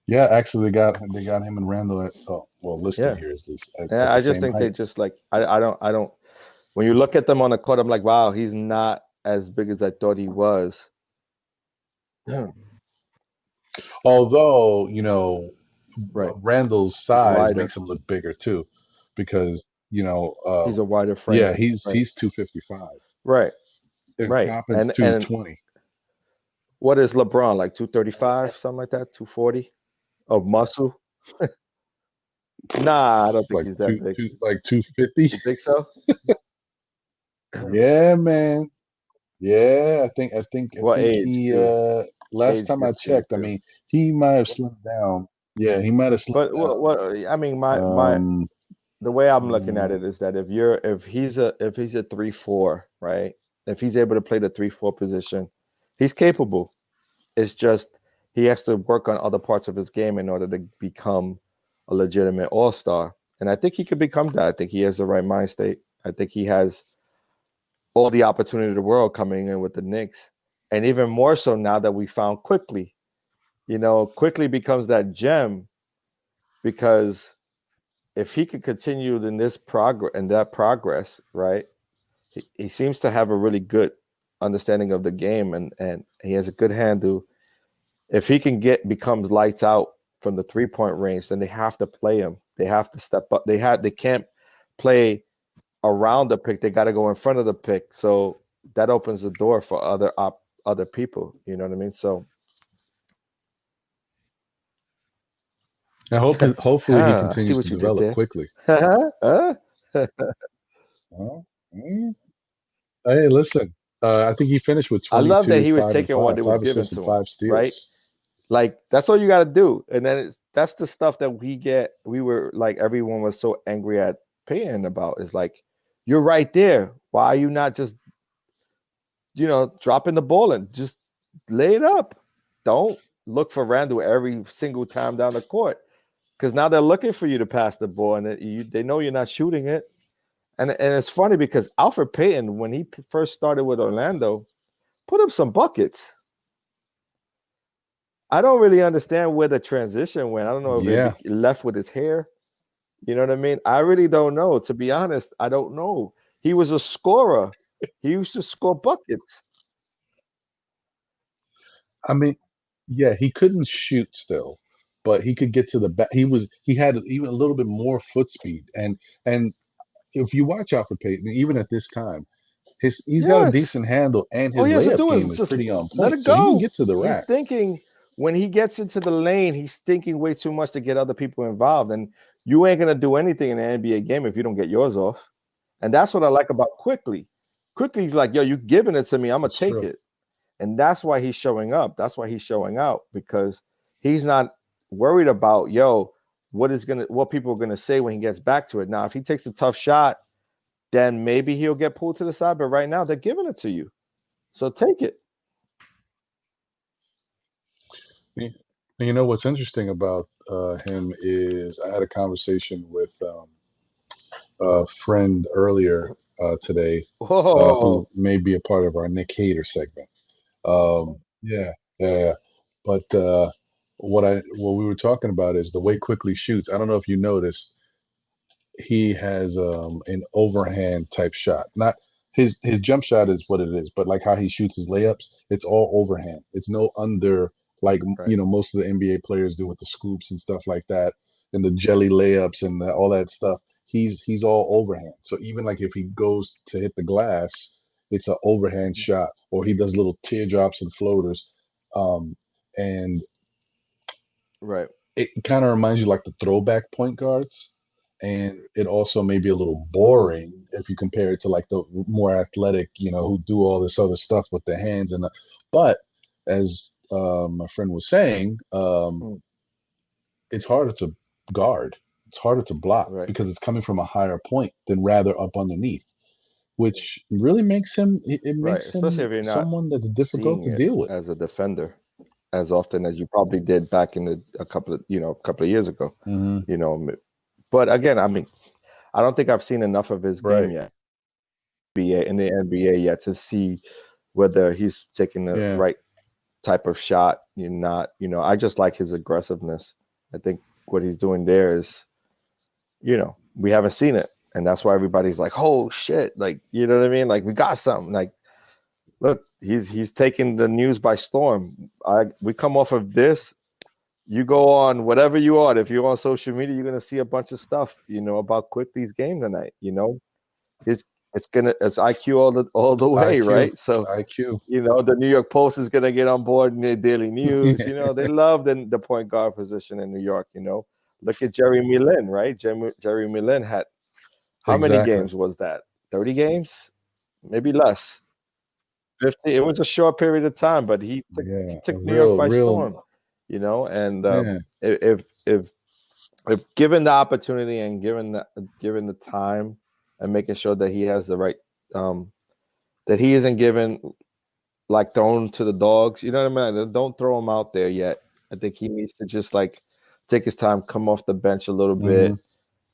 Yeah, actually, they got him and Randall at listed Yeah. here is this at Yeah, the I just same think they height. just like I don't. When you look at them on the court, I'm like, wow, he's not as big as I thought he was. Although, Right. Randall's He's size wider. makes him look bigger too, because He's a wider yeah, frame. Right. he's 255 Right. and Right. Toppin's And 220. what is LeBron, like 235, something like that, 240 of muscle? Nah, I don't think Like he's that big. like 250. You think so? Yeah, man. Yeah, I What think age he too? last Age time I gets to it checked, I too. mean, he might have slimmed down. Yeah, he might have slimmed But down. I mean, my Um, the way I'm looking at mm, it is that if he's a 3-4, right? If he's able to play the 3-4 position, he's capable. It's just he has to work on other parts of his game in order to become a legitimate all-star. And I think he could become that. I think he has the right mind state. I think he has all the opportunity in the world coming in with the Knicks. And even more so now that we found Quickly. Quickly becomes that gem because if he could continue in this progress and that progress, right? He seems to have a really good understanding of the game and he has a good handle. If he can becomes lights out from the 3-point range, then they have to play him. They have to step up. They can't play around the pick. They got to go in front of the pick. So that opens the door for other people. You know what I mean? So I hope hopefully he I see continues to what you did develop there. quickly. Huh? Oh, mm. Hey, listen, I think he finished with I love that 22, he was 5 and taking what 5, it was 5 given assists to and him, 5 right? steals. Like that's all you got to do, and then that's the stuff that we were like everyone was so angry at Payton about. Is like you're right there. Why are you not just dropping the ball and just lay it up? Don't look for Randall every single time down the court because now they're looking for you to pass the ball and they know you're not shooting it. And it's funny because Alfred Payton, when he first started with Orlando, put up some buckets. I don't really understand where the transition went. I don't know if Yeah, it left with his hair. You know what I mean? I really don't know. To be honest, I don't know. He was a scorer. He used to score buckets. I mean, yeah, he couldn't shoot still, but he could get to the back. He had even a little bit more foot speed, and if you watch out for Peyton, even at this time, he's got a Yes. decent handle, and All his he has to layup do game is is just pretty on let point. it So he can go. get to the He's rack. thinking when he gets into the lane, he's thinking way too much to get other people involved. And you ain't gonna do anything in an NBA game if you don't get yours off. And that's what I like about Quickly. Quickly's like, yo, you giving it to me, I'm gonna That's take true. it. And that's why he's showing up. That's why he's showing out because he's not worried about, what people are gonna say when he gets back to it. Now, if he takes a tough shot, then maybe he'll get pulled to the side. But right now, they're giving it to you. So take it. Yeah. And you know what's interesting about him is I had a conversation with a friend earlier today who Whoa. may be a part of our Nick Hater segment. Yeah, yeah. But what we were talking about is the way Quickly shoots. I don't know if you noticed, he has an overhand type shot. Not his jump shot is what it is, but like how he shoots his layups, it's all overhand. It's no under like Right. most of the NBA players do with the scoops and stuff like that, and the jelly layups and all that stuff. he's all overhand. So even like if he goes to hit the glass, it's an overhand shot, or he does little teardrops and floaters. And Right. it kind of reminds you like the throwback point guards. And it also may be a little boring if you compare it to like the more athletic, who do all this other stuff with their hands. But as my friend was saying, it's harder to guard. It's harder to block Right. because it's coming from a higher point than rather up underneath, which really makes him it Right. makes Especially him if you're not someone that's difficult seeing to it deal with. as a defender as often as you probably did back in a couple of years ago. Mm-hmm. You know, but again, I mean, I don't think I've seen enough of his game Right. yet. In the NBA yet to see whether he's taking the Yeah. right type of shot. You're not, I just like his aggressiveness. I think what he's doing there is, we haven't seen it. And that's why everybody's like, oh shit. Like, you know what I mean? Like, we got something. Like, look, he's taking the news by storm. We come off of this. You go on whatever you are. If you're on social media, you're gonna see a bunch of stuff, about Quickly's game tonight. It's it's IQ all the way, IQ. right? So IQ. the New York Post is gonna get on board in their daily news. They love the point guard position in New York. Look at Jerry Milin, right? Jerry Milin had how many Exactly. games was that? 30 games, maybe less. 50. It was a short period of time, but he Yeah. A took New York by real. storm. And Yeah. if given the opportunity and given the time and making sure that he has the right that he isn't given like thrown to the dogs, you know what I mean? Don't throw him out there yet. I think he needs to just like take his time, come off the bench a little Mm-hmm. bit,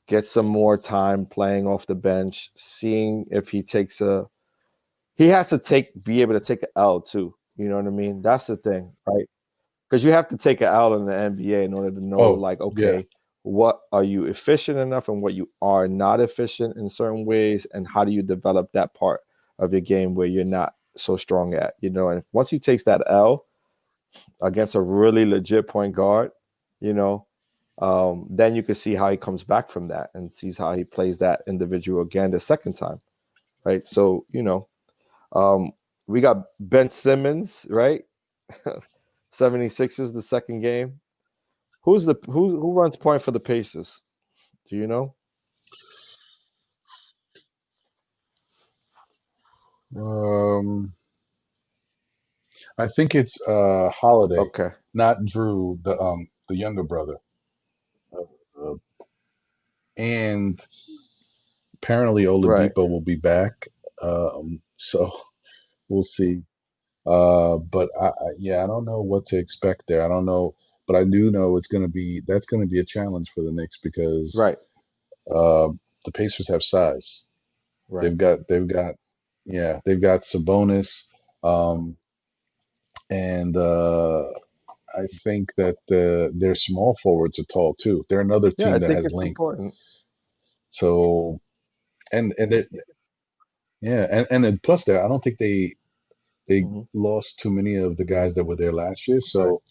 get some more time playing off the bench, seeing if he takes he has to be able to take an L too. You know what I mean? That's the thing, right? Because you have to take an L in the NBA in order to know, Oh, like, yeah. okay, what are you efficient enough and what you are not efficient in certain ways, and how do you develop that part of your game where you're not so strong at, and once he takes that L against a really legit point guard, then you can see how he comes back from that and sees how he plays that individual again the second time, right? So, we got Ben Simmons, right? 76ers the second game. Who runs point for the Pacers? Do you know? I think it's Holiday, Okay. not Drew, the younger brother. Uh, and apparently Right. Oladipo will be back. So we'll see. But yeah, I don't know what to expect there. I don't know, but I do know that's gonna be a challenge for the Knicks because Right. uh, the Pacers have size. Right. They've got Sabonis, um, and I think that their small forwards are tall too. They're another Yeah, I team that think has it's length. important. So and it yeah, and then plus there, I don't think they Mhm. lost too many of the guys that were there last year. Right. So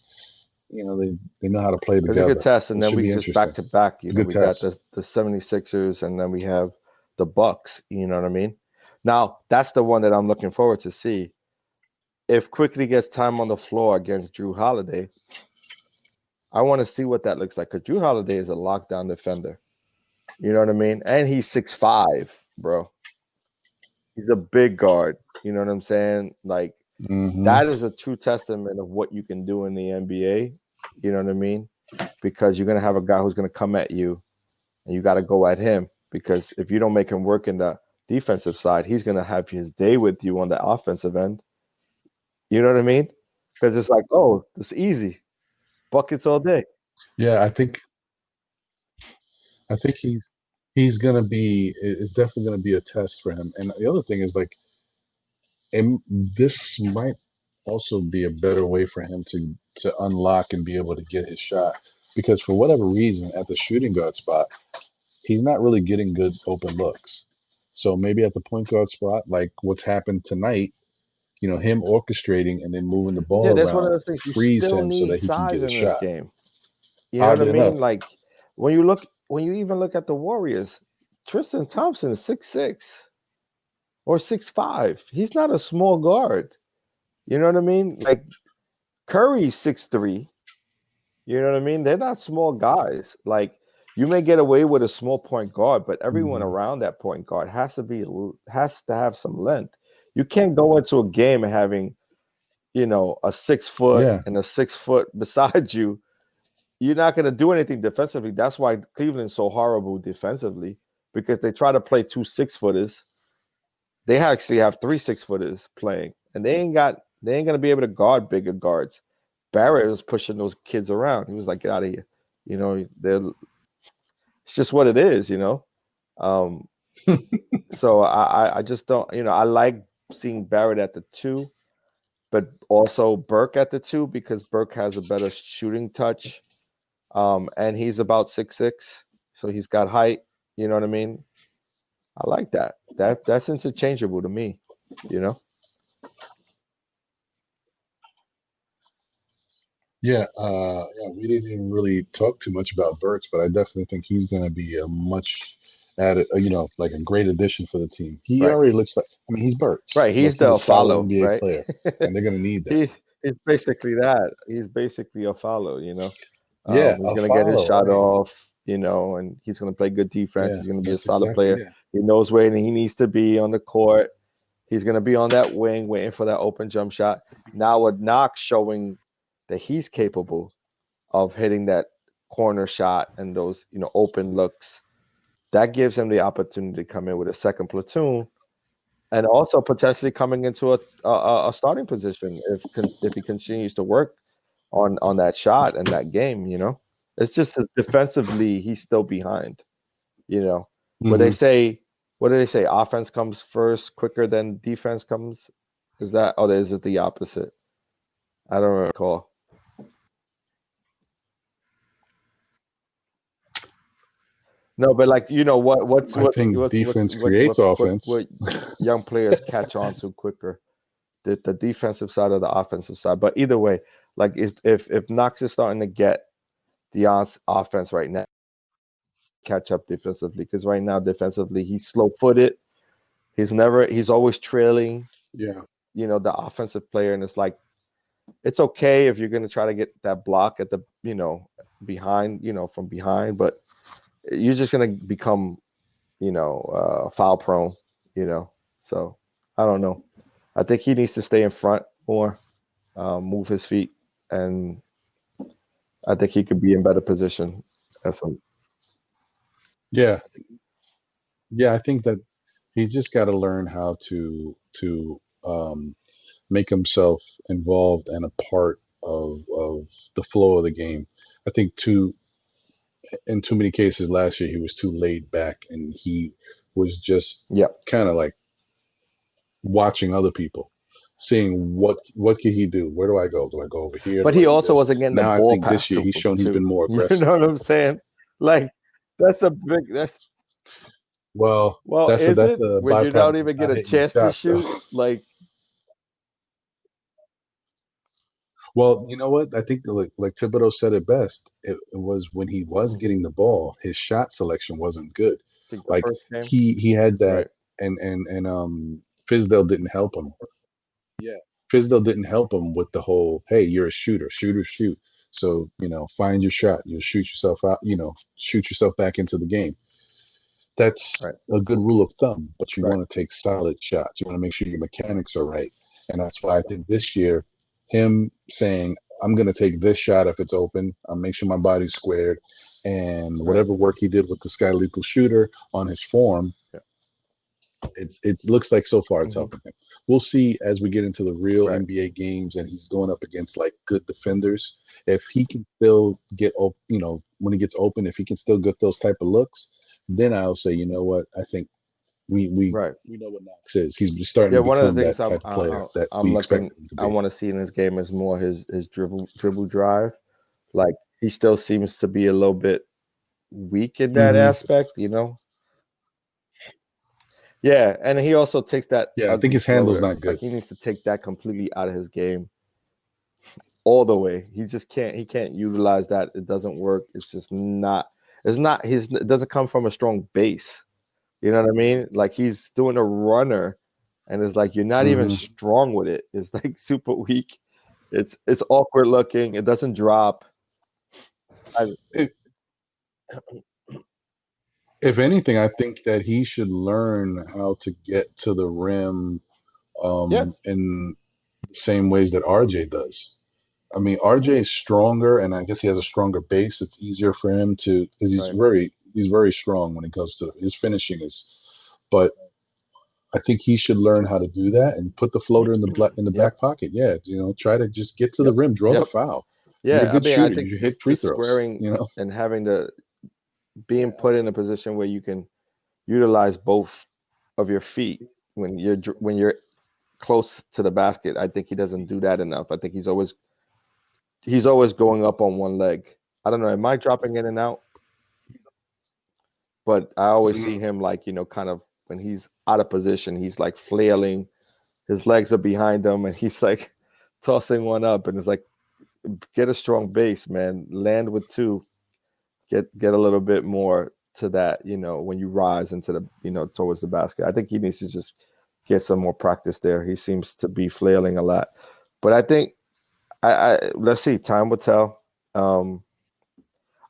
they know how to play It's a good together. test, and It then should we be just back interesting. to back, It's a good we got test. the 76ers, and then we have the Bucks, you know what I mean? Now, that's the one that I'm looking forward to see. If Quickly gets time on the floor against Drew Holiday, I want to see what that looks like, because Drew Holiday is a lockdown defender. You know what I mean? And he's 6'5", bro. He's a big guard. You know what I'm saying? Like, Hmm. that is a true testament of what you can do in the NBA. You know what I mean? Because you're going to have a guy who's going to come at you, and you got to go at him, because if you don't make him work in the defensive side, he's going to have his day with you on the offensive end. You know what I mean? Because it's like, oh, it's easy. Buckets all day. Yeah, I think he's gonna be. It's definitely gonna be a test for him. And the other thing is like, and this might also be a better way for him to unlock and be able to get his shot because for whatever reason at the shooting guard spot he's not really getting good open looks. So maybe at the point guard spot, like what's happened tonight, him orchestrating and then moving the Yeah, ball that's one of around those things. You frees still him so need that he can get size his in this shot. game. You know what I Oddly enough. mean? Like when you even look at the Warriors, Tristan Thompson is 6'6" or 6'5". He's not a small guard. You know what I mean? Like Curry's 6'3". You know what I mean? They're not small guys. Like you may get away with a small point guard, but everyone Mhm. around that point guard has to have some length. You can't go into a game having, a 6 foot Yeah, and a 6 foot beside you. You're not going to do anything defensively. That's why Cleveland's so horrible defensively, because they try to play 2 6-footers. They actually have 3 6-footers playing, and they ain't going to be able to guard bigger guards. Barrett was pushing those kids around. He was like, "Get out of here." It's just what it is. Um, so I just don't. I like seeing Barrett at the 2, but also Burke at the 2 because Burke has a better shooting touch. And he's about 6'6", so he's got height. You know what I mean? I like that. That's interchangeable to me. You know? yeah. We didn't even really talk too much about Burks, but I definitely think he's going to be a much added, like a great addition for the team. He Right. already looks like, I mean, he's Burks. Right. Like He's he's a the solid follow, NBA right? player, and they're going to need that. He's basically that. He's basically a follow. Yeah, He's a gonna get his follow, shot right? off. And he's gonna play good defense. Yeah, He's gonna be a that's solid exactly player. it. He knows where he needs to be on the court. He's gonna be on that wing, waiting for that open jump shot. Now with Knox showing that he's capable of hitting that corner shot and those open looks, that gives him the opportunity to come in with a second platoon and also potentially coming into a starting position if he continues to work on that shot and that game. It's just that defensively he's still behind. You know, where they Hmm. say, what do they say? Offense comes first, quicker than defense comes. Is that, or is it the opposite? I don't recall. No, but like what's I what's think what's what's defense what creates what what offense. young players catch on to quicker, the defensive side or the offensive side. But either way, like if Knox is starting to get the offense right now, catch up defensively, because right now defensively he's slow footed. He's always trailing, Yeah. the offensive player, and it's okay if you're going to try to get that block at the behind, from behind, but you're just going to become foul prone, you know. So I don't know. I think he needs to stay in front more, move his feet, and I think he could be in better position. As some Yeah, yeah. I think that he's just got to learn how to make himself involved and a part of the flow of the game. I think too in too many cases last year he was too laid back and he was just yeah, kind of like watching other people, seeing what can he do? Where do I go? Do I go over here? but Do I he do also this? wasn't getting the Now I ball think this passed year to he's him shown he's too. been more You aggressive. know what I'm saying? Like that's a big. Well, Well, that's a is that's it a when you don't byproduct of even get not a hitting your chance to shots, though. shoot? Like Well, you know what? I think like Thibodeau said it best. It was when he was getting the ball, his shot selection wasn't good. I think the Like first game, he had that, right? and Fizdale didn't help him. Yeah, Fizdale didn't help him with the whole, hey, you're a shooter, shoot. So find your shot. You shoot yourself out. Shoot yourself back into the game. That's Right, a good rule of thumb. But you right, want to take solid shots. You want to make sure your mechanics are right. And that's why I think this year, him saying, I'm going to take this shot if it's open. I'll make sure my body's squared. And right. whatever work he did with the Sky Lethal Shooter on his form, Yeah. it looks like so far it's Hmm. helping him. We'll see as we get into the real Right, NBA games and he's going up against like good defenders. If he can still get when he gets open, if he can still get those type of looks, then I'll say, you know what, I think right. we know what Knox is. He's starting Yeah, to one of become the things that type of player that we I'm looking, expected him to I be. want to see in his game is more his dribble drive. Like he still seems to be a little bit weak in that Hmm. aspect. Yeah, and he also takes that Yeah, I think ugly his handle's floater. not Like good. he needs to take that completely out of his game all the way. He just can't. He can't utilize that. It doesn't work. It's just not. It's not his. It doesn't come from a strong base. You know what I mean? Like he's doing a runner, and it's like you're not even Hmm. strong with it. It's like super weak. It's awkward looking. It doesn't drop. I, If, if anything, I think that he should learn how to get to the rim yeah, in the same ways that RJ does. I mean, RJ is stronger, and I guess he has a stronger base. It's easier for him to because right. he's very strong when it comes to his finishing is. But I think he should learn how to do that and put the floater in the Yep, back pocket. Yeah, try to just get to the yep, rim, draw the yep. foul. You're a Yeah, I good mean, I shooter. think You hit free just throws. squaring and having to being put in a position where you can utilize both of your feet when you're close to the basket. I think he doesn't do that enough. I think he's always going up on one leg. I don't know. Am I dropping in and out? But I always see him like, kind of when he's out of position, he's like flailing. His legs are behind him and he's like tossing one up. And it's like, get a strong base, man. Land with two. Get a little bit more to that, when you rise into the, towards the basket. I think he needs to just get some more practice there. He seems to be flailing a lot. But I think I let's see, time will tell. Um,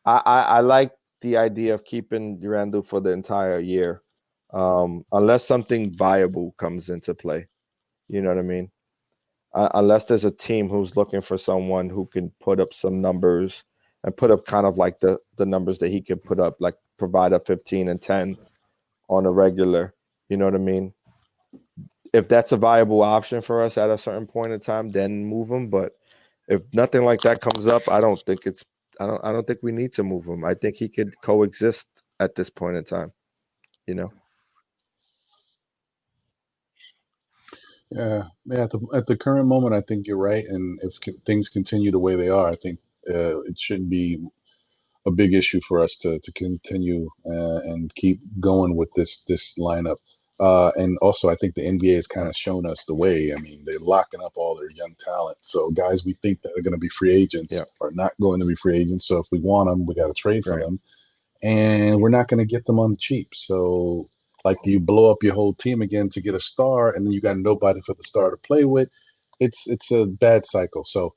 I like the idea of keeping Durandal for the entire year, unless something viable comes into play. You know what I mean? Unless there's a team who's looking for someone who can put up some numbers and put up kind of like the numbers that he can put up, like provide a 15 and 10 on a regular. You know what I mean? If that's a viable option for us at a certain point in time, then move him. But if nothing like that comes up, I don't think we need to move him. I think he could coexist at this point in time, you know? Yeah. At the current moment, I think you're right. And if things continue the way they are, I think it shouldn't be a big issue for us to continue and keep going with this lineup. And also, I think the NBA has kind of shown us the way. I mean, they're locking up all their young talent. So guys we think that are going to be free Yeah, agents are not going to be free agents. So if we want them, we got to trade for right. them, and we're not going to get them on the cheap. So like you blow up your whole team again to get a star, and then you got nobody for the star to play with. It's a bad cycle. So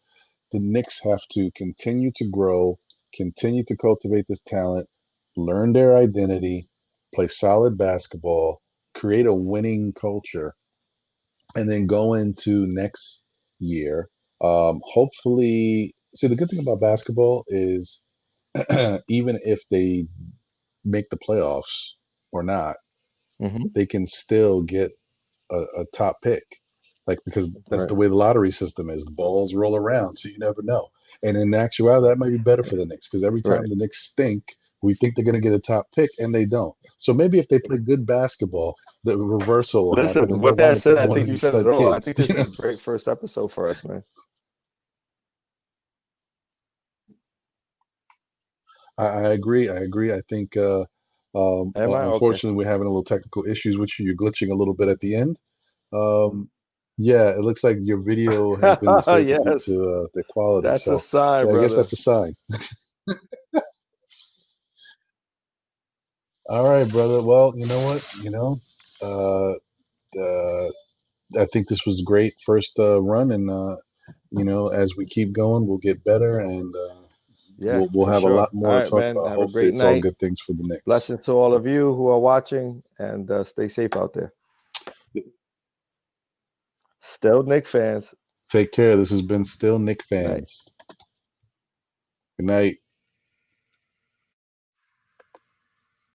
the Knicks have to continue to grow, continue to cultivate this talent, learn their identity, play solid basketball, create a winning culture, and then go into next year. Hopefully, see, the good thing about basketball is even if they make the playoffs or not, Hmm. they can still get a top pick, like because that's Right, the way the lottery system is. The balls roll around, so you never know. And in actuality, that might be better for the Knicks because every right. time the Knicks stink, we think they're going to get a top pick, and they don't. So maybe if they play good basketball, the reversal will happen, Listen, and they'll with that wind up said, with I one think of you these said it stud all. I kids. think this is a great first episode for us, man. I agree. I agree. I think, Am I okay? unfortunately, we're having a little technical issues with you. You're glitching a little bit at the end. Um, yeah, it looks like your video has been disabled due Yes, to the quality. that's a So, sign, yeah, I guess brother. that's a sign. All right, brother. Well, you know what? Uh, uh, I think this was a great first run, and as we keep going, we'll get better, and Yeah, we'll for have a sure. lot All more to right, talk man. about. Have a Hopefully, great it's all night. good things for the Knicks. Blessings to all of you who are watching, and stay safe out there. Still Knick fans. Take care. This has been Still Knick Night. Fans. Good night.